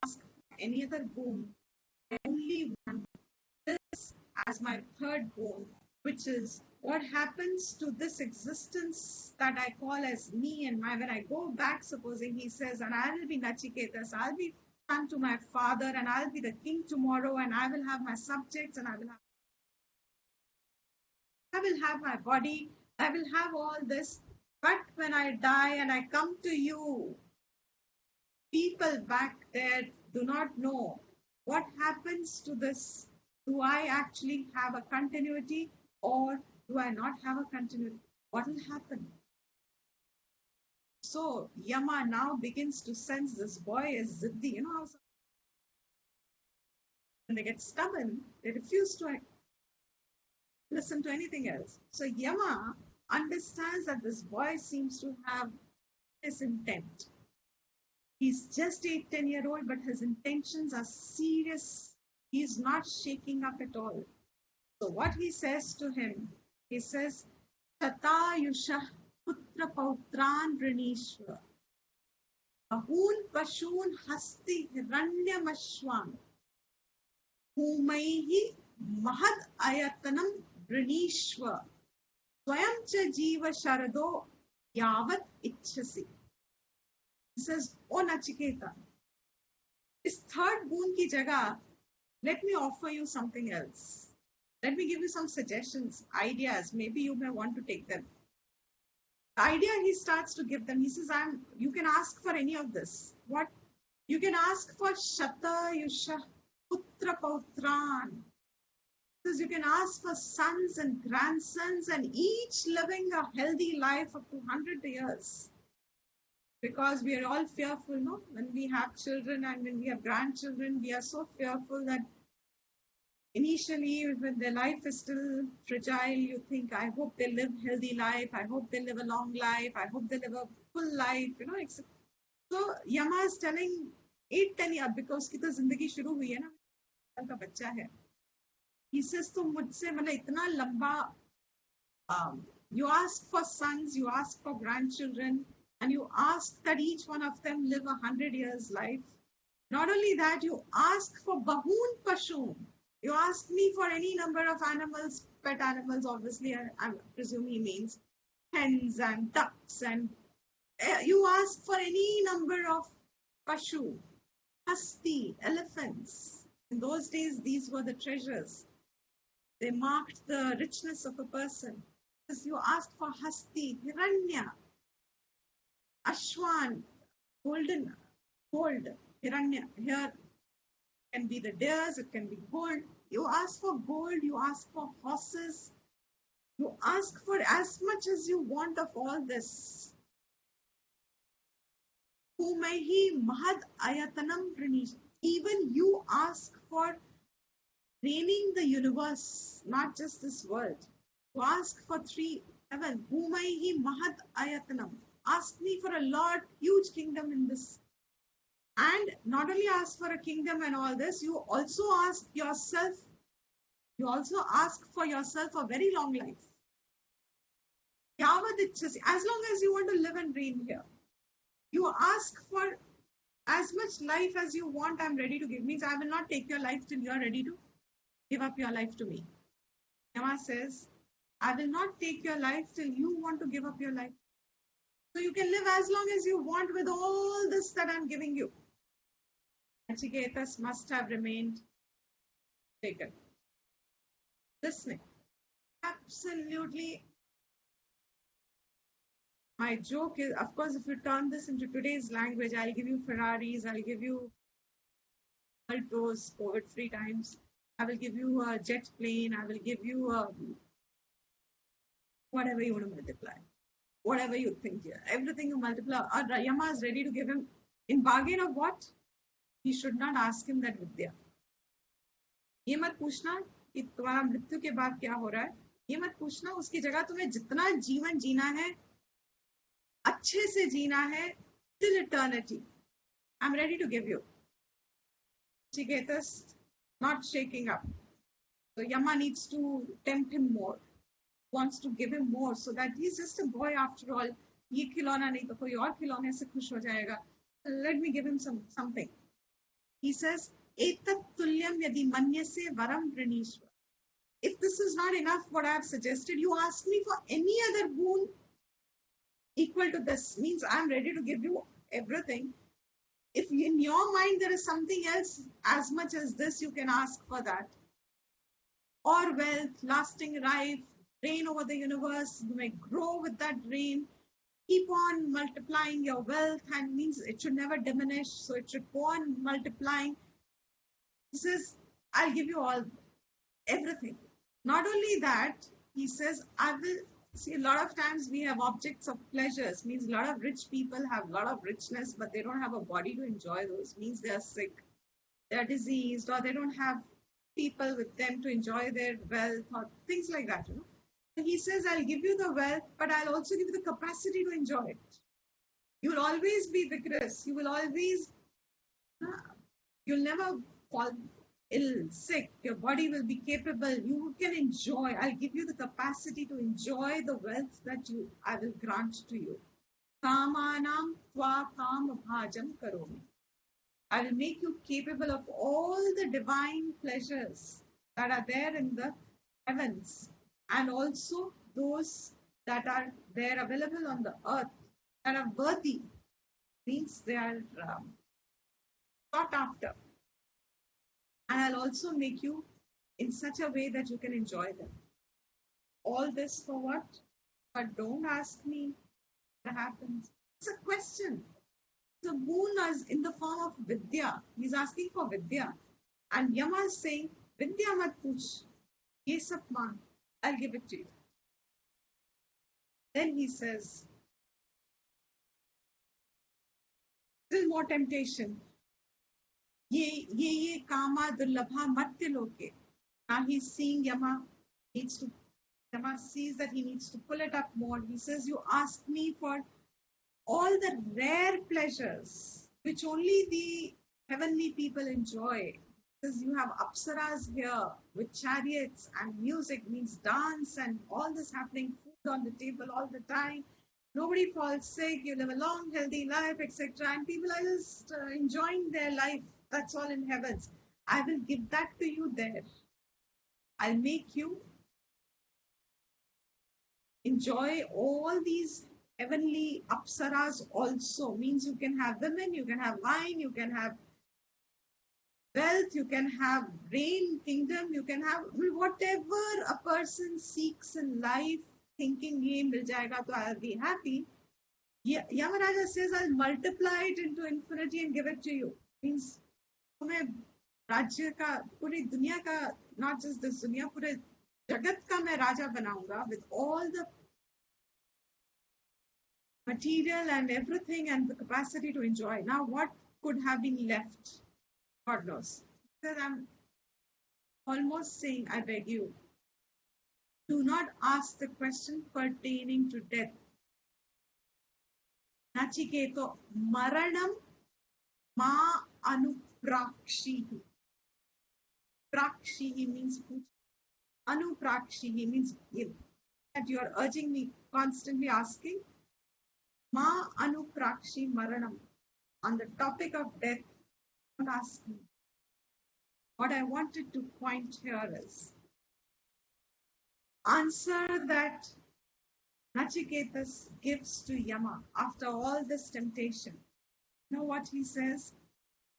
[SPEAKER 2] ask any other boon, only one. This as my third boon, which is what happens to this existence that I call as me and my, when I go back, supposing he says, and I will be Nachiketas, I'll be son to my father, and I'll be the king tomorrow, and I will have my subjects, and I will have my body, I will have all this, but when I die and I come to you, people back there do not know what happens to this. Do I actually have a continuity or do I not have a continuity? What will happen? So Yama now begins to sense this boy is Ziddi. You know how when they get stubborn, they refuse to listen to anything else. So Yama understands that this boy seems to have his intent. He's just 8, 10 year old, but his intentions are serious. He's not shaking up at all. So what he says to him, he says, Tatayusha putra pautran vrinishva bahun pashun hasti hiranyamashwan bhumaihi mahad ayatanam vrinishva swayam cha jiva sharado yavat ichhasi. He says, O Nachiketa, इस third boon की जगह, let me offer you something else. Let me give you some suggestions, ideas. Maybe you may want to take them. The idea he starts to give them, he says, you can ask for any of this. What? You can ask for Shata Yusha Putra Pautran. Because you can ask for sons and grandsons and each living a healthy life up to 100 years. Because we are all fearful, no? When we have children and when we have grandchildren, we are so fearful that initially, when their life is still fragile, you think, I hope they live healthy life. I hope they live a long life. I hope they live a full life. You know, so Yama is telling 8-10 years because की तो जिंदगी शुरू हुई है ना, साल का बच्चा है. He says, तुम मुझसे मतलब इतना लंबा, you ask for sons, you ask for grandchildren, and you ask that each one of them live 100 years life. Not only that, you ask for bahun pashun. You ask me for any number of animals, pet animals, obviously, I presume he means hens and ducks, and you ask for any number of pashu, hasti, elephants. In those days, these were the treasures. They marked the richness of a person. Because you ask for hasti, hiranya, ashwan, gold, hiranya. Here can be the deers, it can be gold. You ask for gold, you ask for horses, you ask for as much as you want of all this. Humaihi mahad ayatanam pranish. Even you ask for reigning the universe, not just this world. You ask for 3 heaven. Humaihi mahad ayatanam. Ask me for a lot, huge kingdom in this. And not only ask for a kingdom and all this, you also ask yourself, you also ask for yourself a very long life. As long as you want to live and reign here. You ask for as much life as you want, I'm ready to give. Means I will not take your life till you are ready to give up your life to me. Yama says, I will not take your life till you want to give up your life. So you can live as long as you want with all this that I'm giving you. Nachiketas must have remained taken. Listening. Absolutely. My joke is, of course, if you turn this into today's language, I'll give you Ferraris, I'll give you world tours, COVID-free times. I will give you a jet plane, I will give you whatever you want to multiply. Whatever you think here. Everything you multiply. Yama is ready to give him, in bargain of what? He should not ask him that vidya. ये मत पूछना कि तुम्हारा मृत्यु के बाद क्या हो रहा है. ये मत पूछना. उसकी जगह तुम्हें जितना जीवन जीना है, अच्छे से जीना है, till eternity. I'm ready to give you. Chiketas not shaking up. So Yama needs to tempt him more. Wants to give him more so that he's just a boy after all. ये खिलौना नहीं तो कोई और खिलौने से खुश हो जाएगा. Let me give him something. He says, Etat tulyam yadi manyase varam vrinishva. If this is not enough, what I have suggested, you ask me for any other boon equal to this. Means I'm ready to give you everything. If in your mind there is something else as much as this, you can ask for that. Or wealth, lasting life, reign over the universe. You may grow with that reign. Keep on multiplying your wealth, and means it should never diminish. So it should go on multiplying. He says, I'll give you all everything. Not only that, he says, I will see a lot of times we have objects of pleasures, means a lot of rich people have a lot of richness, but they don't have a body to enjoy those, means they are sick, they are diseased, or they don't have people with them to enjoy their wealth or things like that. So he says, I'll give you the wealth, but I'll also give you the capacity to enjoy it. You will always be vigorous. You will always, you'll never fall ill, sick. Your body will be capable. You can enjoy. I'll give you the capacity to enjoy the wealth that I will grant to you. Kamanam tva kam bhajam karomi. I will make you capable of all the divine pleasures that are there in the heavens, and also those that are there available on the earth that are worthy, means they are sought after. And I'll also make you in such a way that you can enjoy them. All this for what? But don't ask me what happens. It's a question. The moon is in the form of Vidya. He's asking for Vidya. And Yama is saying, Vidya mat puch. Ye sab maan. I'll give it to you. Then he says, still more temptation. Ye kama durlabha matya loke. Now he's seeing Yama sees that he needs to pull it up more. He says, you ask me for all the rare pleasures which only the heavenly people enjoy. Because you have apsaras here with chariots and music, means dance and all this happening, food on the table all the time. Nobody falls sick, you live a long, healthy life, etc. And people are just enjoying their life. That's all in heavens. I will give that to you there. I'll make you enjoy all these heavenly apsaras also. Means you can have women, you can have wine, you can have wealth, you can have reign, kingdom, you can have whatever a person seeks in life, thinking ye mil jayega, so I'll be happy. Yamaraja says, I'll multiply it into infinity and give it to you. Means तुम्हें राज्य का, पूरी दुनिया का, not just this दुनिया, पूरे जगत का मैं राजा बनाऊंगा with all the material and everything and the capacity to enjoy. Now what could have been left? God knows. That I'm almost saying, I beg you, do not ask the question pertaining to death. Nachiketo maranam ma anuprakshihi. Prakshihi means anuprakshihi means that you are urging me, constantly asking. Ma anuprakshi maranam. On the topic of death, don't ask me. What I wanted to point here is answer that Nachiketas gives to Yama after all this temptation. You know what he says?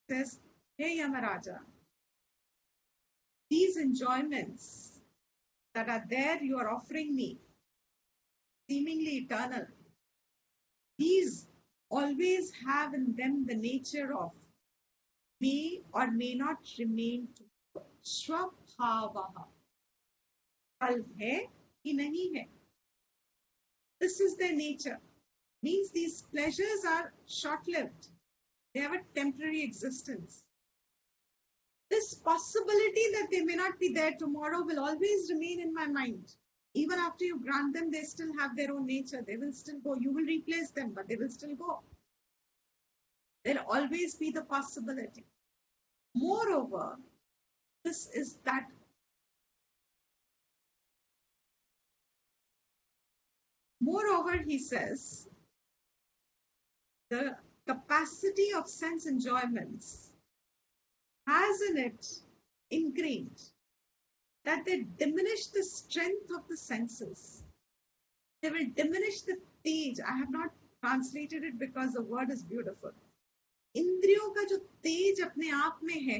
[SPEAKER 2] He says, hey Yamaraja, these enjoyments that are there you are offering me, seemingly eternal, these always have in them the nature of may or may not remain to Swabhavaha. Kal hai ki nahi hai. This is their nature. Means these pleasures are short-lived. They have a temporary existence. This possibility that they may not be there tomorrow will always remain in my mind. Even after you grant them, they still have their own nature. They will still go. You will replace them, but they will still go. There'll always be the possibility. Moreover, this is that moreover, he says, the capacity of sense enjoyments has in it ingrained that they diminish the strength of the senses. They will diminish the tej. I have not translated it because the word is beautiful. इंद्रियों का जो तेज अपने आप में है,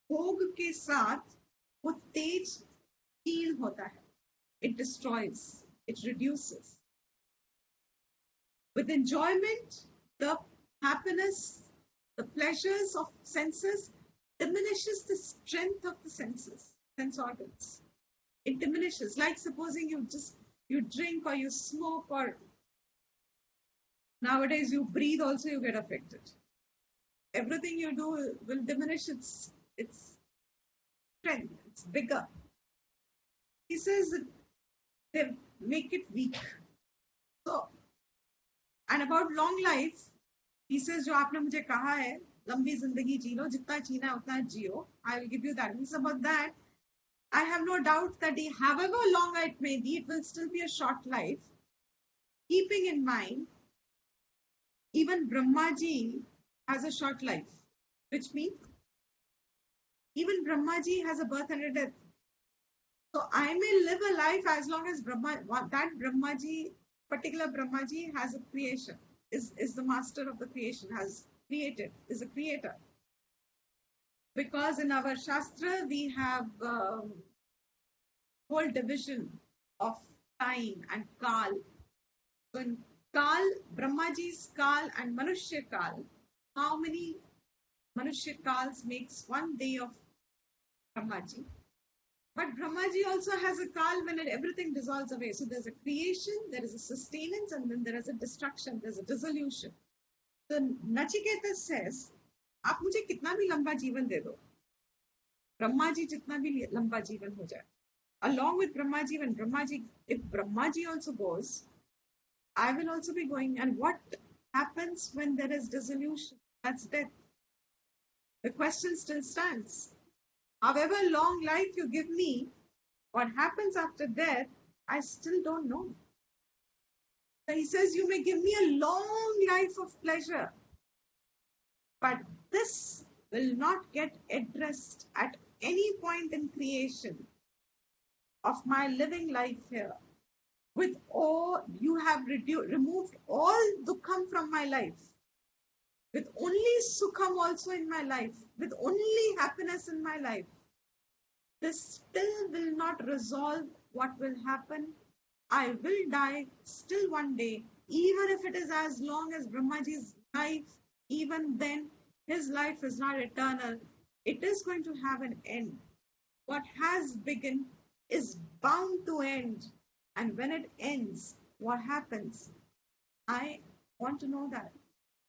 [SPEAKER 2] भोग के साथ वो तेज क्षीण होता है. it destroys, it reduces. With enjoyment, the happiness, the pleasures of senses diminishes the strength of the senses, sense organs. It diminishes. Like supposing you drink or you smoke, or nowadays you breathe also, you get affected. Everything you do will diminish its strength. It's bigger. He says that they make it weak. So, and about long life, he says, जो आपने मुझे कहा है, लंबी जिंदगी जी लो, जितना जीना है उतना जियो. I will give you that. It's about that. I have no doubt that however long it may be, it will still be a short life. Keeping in mind, even Brahmaji has a short life, which means even Brahmaji has a birth and a death. So I may live a life as long as that Brahmaji, particular Brahmaji, has a creation, is the master of the creation, has created, is a creator. Because in our Shastra, we have whole division of time and Kal. So in Kal, Brahmaji's Kal and Manushya Kal, how many Manushya Kals makes one day of Brahmaji? But Brahmaji also has a Kal when everything dissolves away. So there's a creation, there is a sustenance, and then there is a destruction, there's a dissolution. So Nachiketa says, आप मुझे कितना भी लंबा जीवन दे दो, ब्रह्माजी जितना भी लंबा जीवन हो जाए, along with Brahmaji, if Brahmaji also goes, I will also be going. And what happens when there is dissolution? That's death. The question still stands. However long life you give me, what happens after death, I still don't know. So he says, you may give me a long life of pleasure, but this will not get addressed at any point in creation of my living life here. With all, you have removed all dukkham from my life. With only sukham also in my life, with only happiness in my life. This still will not resolve what will happen. I will die still one day, even if it is as long as Brahmaji's life, even then his life is not eternal. It is going to have an end. What has begun is bound to end. And when it ends, what happens? I want to know that.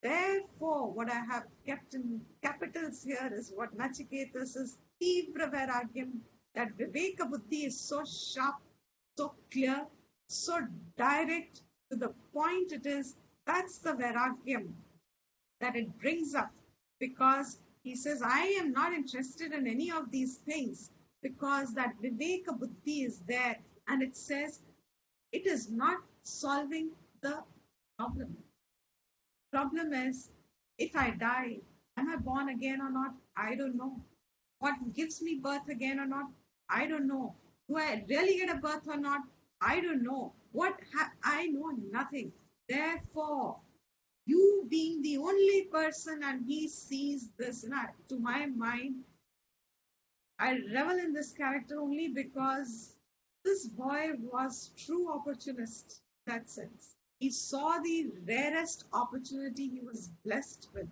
[SPEAKER 2] Therefore, what I have kept in capitals here is what Nachiketa says, Tivra Vairagyam, that Viveka Buddhi is so sharp, so clear, so direct, to the point it is. That's the Vairagyam that it brings up, because he says, I am not interested in any of these things, because that Viveka Buddhi is there, and it says it is not solving the problem. Problem is, if I die, am I born again or not? I don't know. What gives me birth again or not? I don't know. Do I really get a birth or not? I don't know. I know nothing. Therefore, you being the only person, and he sees this, to my mind, I revel in this character only because this boy was true opportunist in that sense. He saw the rarest opportunity he was blessed with.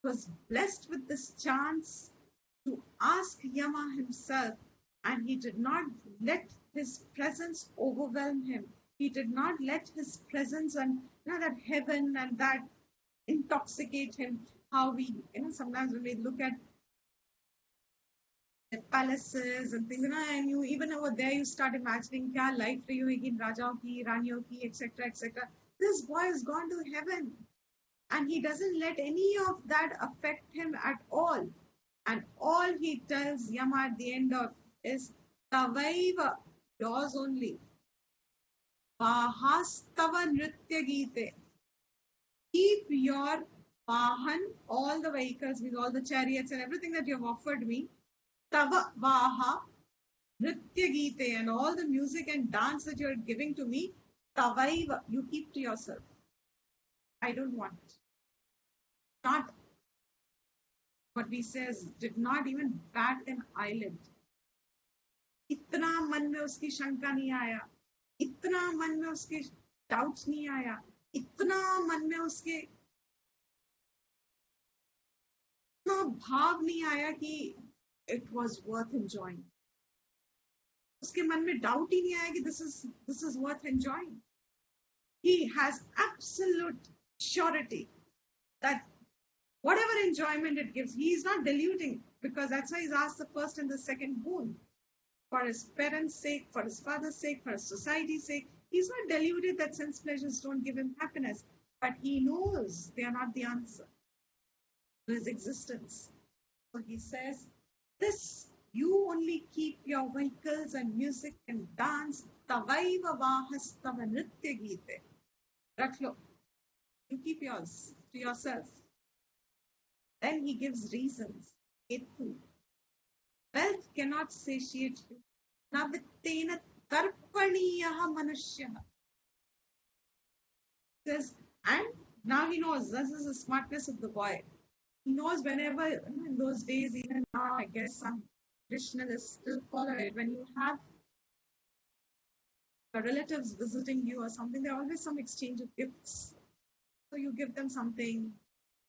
[SPEAKER 2] He was blessed with this chance to ask Yama himself, and he did not let his presence overwhelm him. He did not let his presence and that heaven and that intoxicate him. How we, sometimes when we look at the palaces and things, and you even over there you start imagining kya life rahi hogi in rajaon ki, raniyon ki, etc., etc. This boy has gone to heaven, and he doesn't let any of that affect him at all. And all he tells Yama at the end of is Tavaiva, yours only. Vahastava Nritya Gite. Keep your Vahan, all the vehicles, with all the chariots and everything that you have offered me. Tava Vaha Nritya Gite, and all the music and dance that you are giving to me, Tavaiva, you keep to yourself. I don't want it. Not what we says, did not even bat an eyelid. इतना मन में उसकी शंका नहीं आया, इतना मन में उसके डाउट्स नहीं आया, इतना मन में उसके इतना भाव नहीं आया कि इट वॉज वर्थ एंजॉइंग। उसके मन में डाउट ही नहीं आया कि this is worth enjoying. He has absolute surety that whatever enjoyment it gives, he is not diluting, because that's why he's asked the first and the second boon. For his parents' sake, for his father's sake, for his society's sake. He's not deluded that sense pleasures don't give him happiness, but he knows they are not the answer to his existence. So he says, this, you only keep your vehicles and music and dance, tavaiva vahastava nritya gite. Rakh lo. You keep yours to yourself. Then he gives reasons. Hetu. Wealth cannot satiate you. Navittena tarpaniyaha manushyaha. Says, and now he knows this is the smartness of the boy. He knows whenever, in those days, even now, I guess some traditionalists still follow it. When you have relatives visiting you or something, there always some exchange of gifts. So you give them something,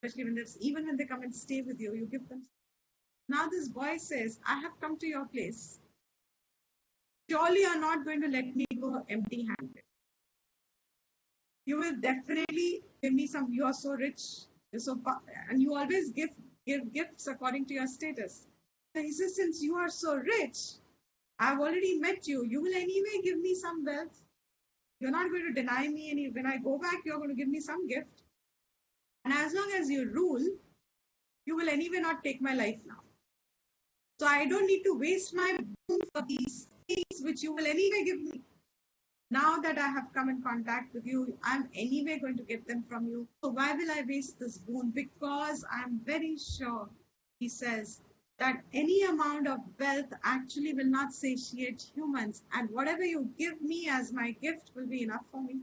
[SPEAKER 2] especially even when they come and stay with you, you give them. Now this boy says, I have come to your place. Surely you're not going to let me go empty-handed. You will definitely give me some. You are so rich, you're so, and you always give gifts according to your status. So he says, since you are so rich, I've already met you. You will anyway give me some wealth. You're not going to deny me any. When I go back, you're going to give me some gift. And as long as you rule, you will anyway not take my life now. So I don't need to waste my boon for these things which you will anyway give me. Now that I have come in contact with you, I'm anyway going to get them from you. So why will I waste this boon? Because I'm very sure, he says, that any amount of wealth actually will not satiate humans. And whatever you give me as my gift will be enough for me.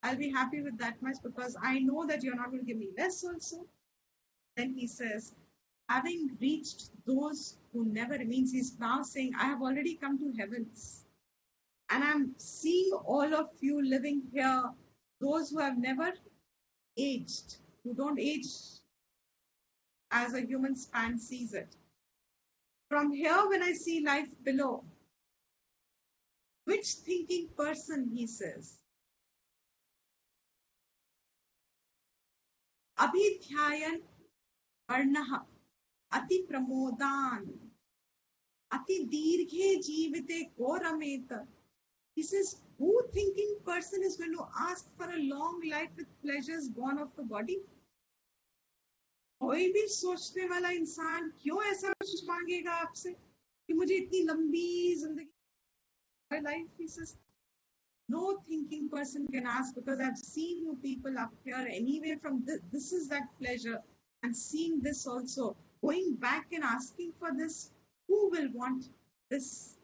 [SPEAKER 2] I'll be happy with that much because I know that you're not going to give me less also. Then he says, having reached those who never, means he's now saying, I have already come to heavens. And I'm seeing all of you living here, those who have never aged, who don't age as a human span sees it. From here, when I see life below, which thinking person, he says, Abhidhyayan varnaha ati pramodan ati dirghe jivite korameta. He says, who thinking person is going to ask for a long life with pleasures born of the body? कोई भी सोचने वाला इंसान क्यों ऐसा कुछ मांगेगा आपसे कि मुझे इतनी लंबी जिंदगी life? He says, no thinking person can ask, because I've seen you people up here anyway from this is that pleasure, and seeing this also, going back and asking for this, who will want this?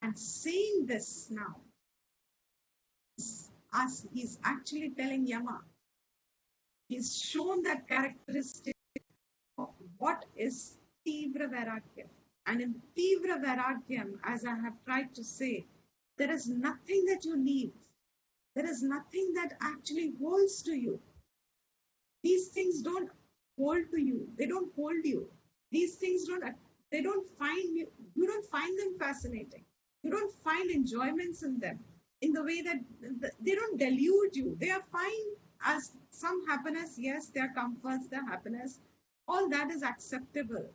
[SPEAKER 2] And saying this now, he's actually telling Yama, he's shown that characteristic of what is Tivra Vairagyam. And in Tivra Vairagyam, as I have tried to say, there is nothing that you need. There is nothing that actually holds to you. These things don't hold to you. They don't hold you. These things they don't find you. You don't find them fascinating. You don't find enjoyments in them in the way that they don't delude you. They are fine as some happiness. Yes, they are comforts, their happiness. All that is acceptable.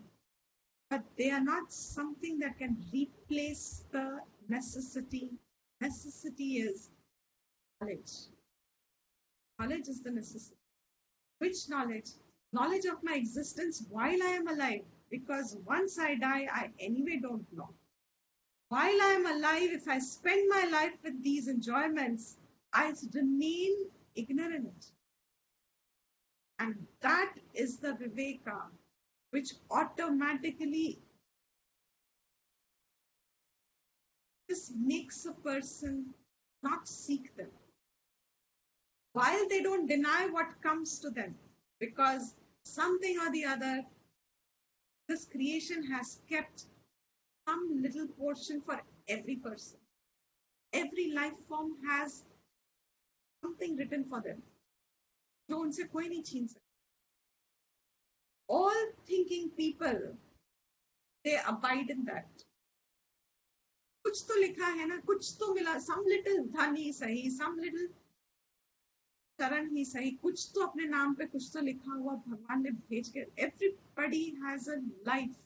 [SPEAKER 2] But they are not something that can replace the necessity. Necessity is knowledge. Knowledge is the necessity. Which knowledge? Knowledge of my existence while I am alive. Because once I die, I anyway don't know. While I am alive, if I spend my life with these enjoyments, I remain ignorant. And that is the viveka, which automatically just makes a person not seek them. While they don't deny what comes to them, because something or the other, this creation has kept some little portion for every person. Every life form has something written for them. जो उनसे कोई नहीं छीन सकता. All thinking people, they abide in that. कुछ तो लिखा है ना, कुछ तो मिला, some little धन ही सही, some little शरण ही सही, कुछ तो अपने नाम पे कुछ तो लिखा हुआ भगवान ने भेज के. Everybody has a life,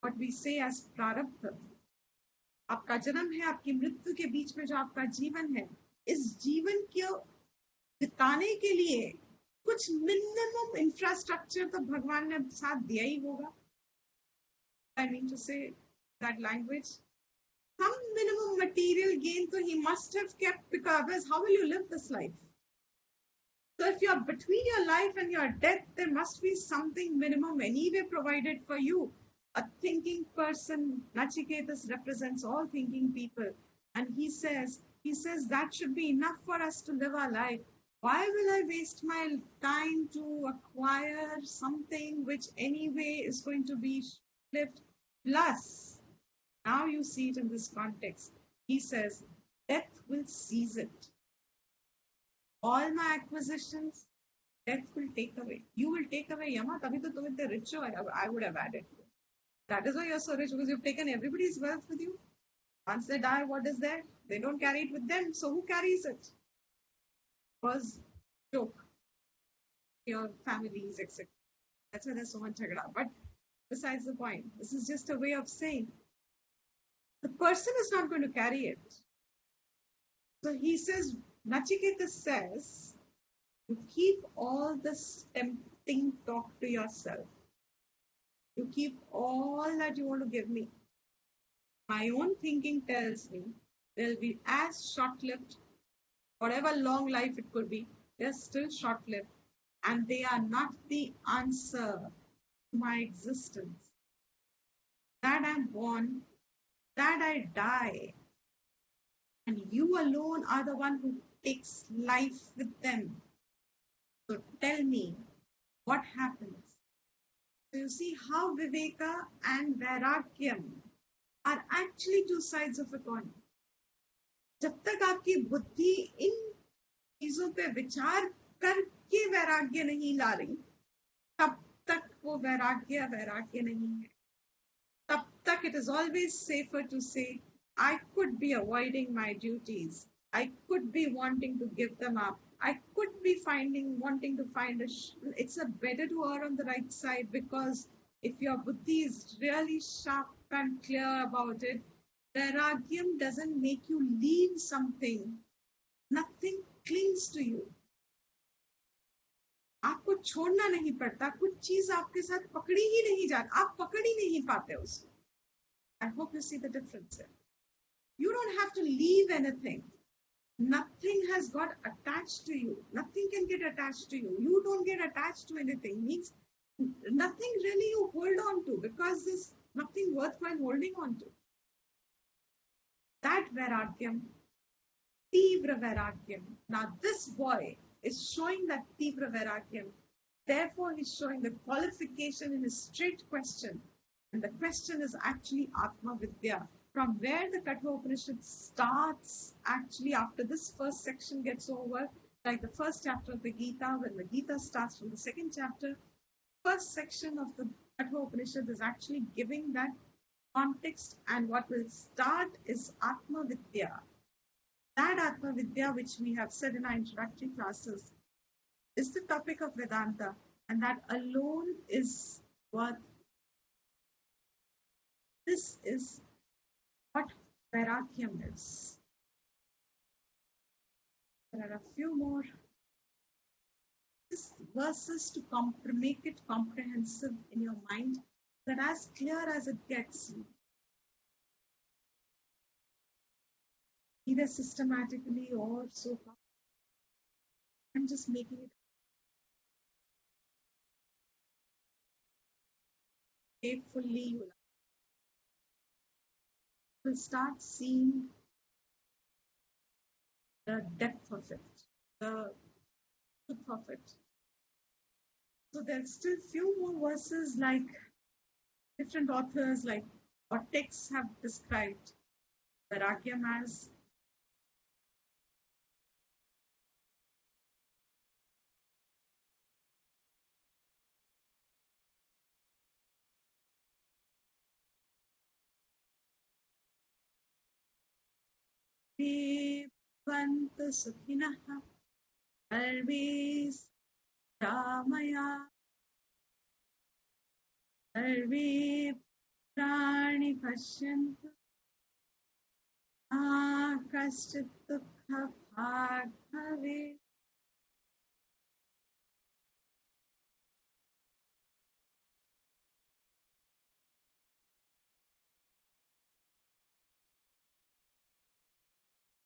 [SPEAKER 2] what we say as प्रारब्ध. आपका जन्म है, आपकी मृत्यु के बीच में जो आपका जीवन है, इस जीवन को बिताने के लिए कुछ मिनिमम इंफ्रास्ट्रक्चर तो भगवान ने साथ दिया ही होगा. I mean to say that language. Some minimum material gain so he must have kept, because how will you live this life? So if you're between your life and your death, there must be something minimum anyway provided for you. A thinking person, Nachiketas represents all thinking people. And he says that should be enough for us to live our life. Why will I waste my time to acquire something which anyway is going to be lived? Plus, now you see it in this context. He says, death will seize it. All my acquisitions, death will take away. You will take away Yama. Tabhi to tum itne rich ho, I would have added. That is why you're so rich, because you've taken everybody's wealth with you. Once they die, what is there? They don't carry it with them. So who carries it? Was joke. Your families, etc. That's why there's so much jagda. But besides the point, this is just a way of saying the person is not going to carry it. So he says, Nachiketa says, you keep all this tempting talk to yourself. You keep all that you want to give me. My own thinking tells me they'll be as short-lived, whatever long life it could be, they're still short-lived. And they are not the answer to my existence. That I'm born, that I die. And you alone are the one who takes life with them. So tell me, what happens? So you see how Viveka and Vairagyam are actually two sides of a coin. जब तक आपकी बुद्धि इन चीजों पे विचार करके वैराग्य नहीं ला रही, तब तक वो वैराग्य नहीं है. तब तक it is always safer to say, I could be avoiding my duties. I could be wanting to give them up. I could be wanting to find it's a better to err on the right side, because if your buddhi is really sharp and clear about it, vairagyam doesn't make you leave something. Nothing clings to you. आपको छोड़ना नहीं पड़ता, कुछ चीज आपके साथ पकड़ी ही नहीं जाती, आप पकड़ ही नहीं पाते उसको. I hope you see the difference there. You don't have to leave anything. Nothing has got attached to you. Nothing can get attached to you. You don't get attached to anything. Means nothing really you hold on to, because there's nothing worthwhile holding on to. That Vairagyam, Tivra Vairagyam. Now this boy is showing that Tivra Vairagyam. Therefore he's showing the qualification in his straight question. And the question is actually Atma Vidya. From where the Kathopanishad starts, actually after this first section gets over, like the first chapter of the Gita, when the Gita starts from the second chapter, first section of the Kathopanishad is actually giving that context, and what will start is Atma Vidya. That Atma Vidya, which we have said in our introductory classes, is the topic of Vedanta, and that alone is what this is. What Vairagyam is. There are a few more verses to make it comprehensive in your mind, that as clear as it gets, either systematically or so far. I'm just making it faithfully. You will start seeing the depth of it, the truth of it. So there's still few more verses, like different authors like or texts have described Vairagyam as भवन्तु सुखिनः सर्वे रामया सर्वे प्राणि पश्यन्तु मा कश्चित् दुःखभाग् भवेत्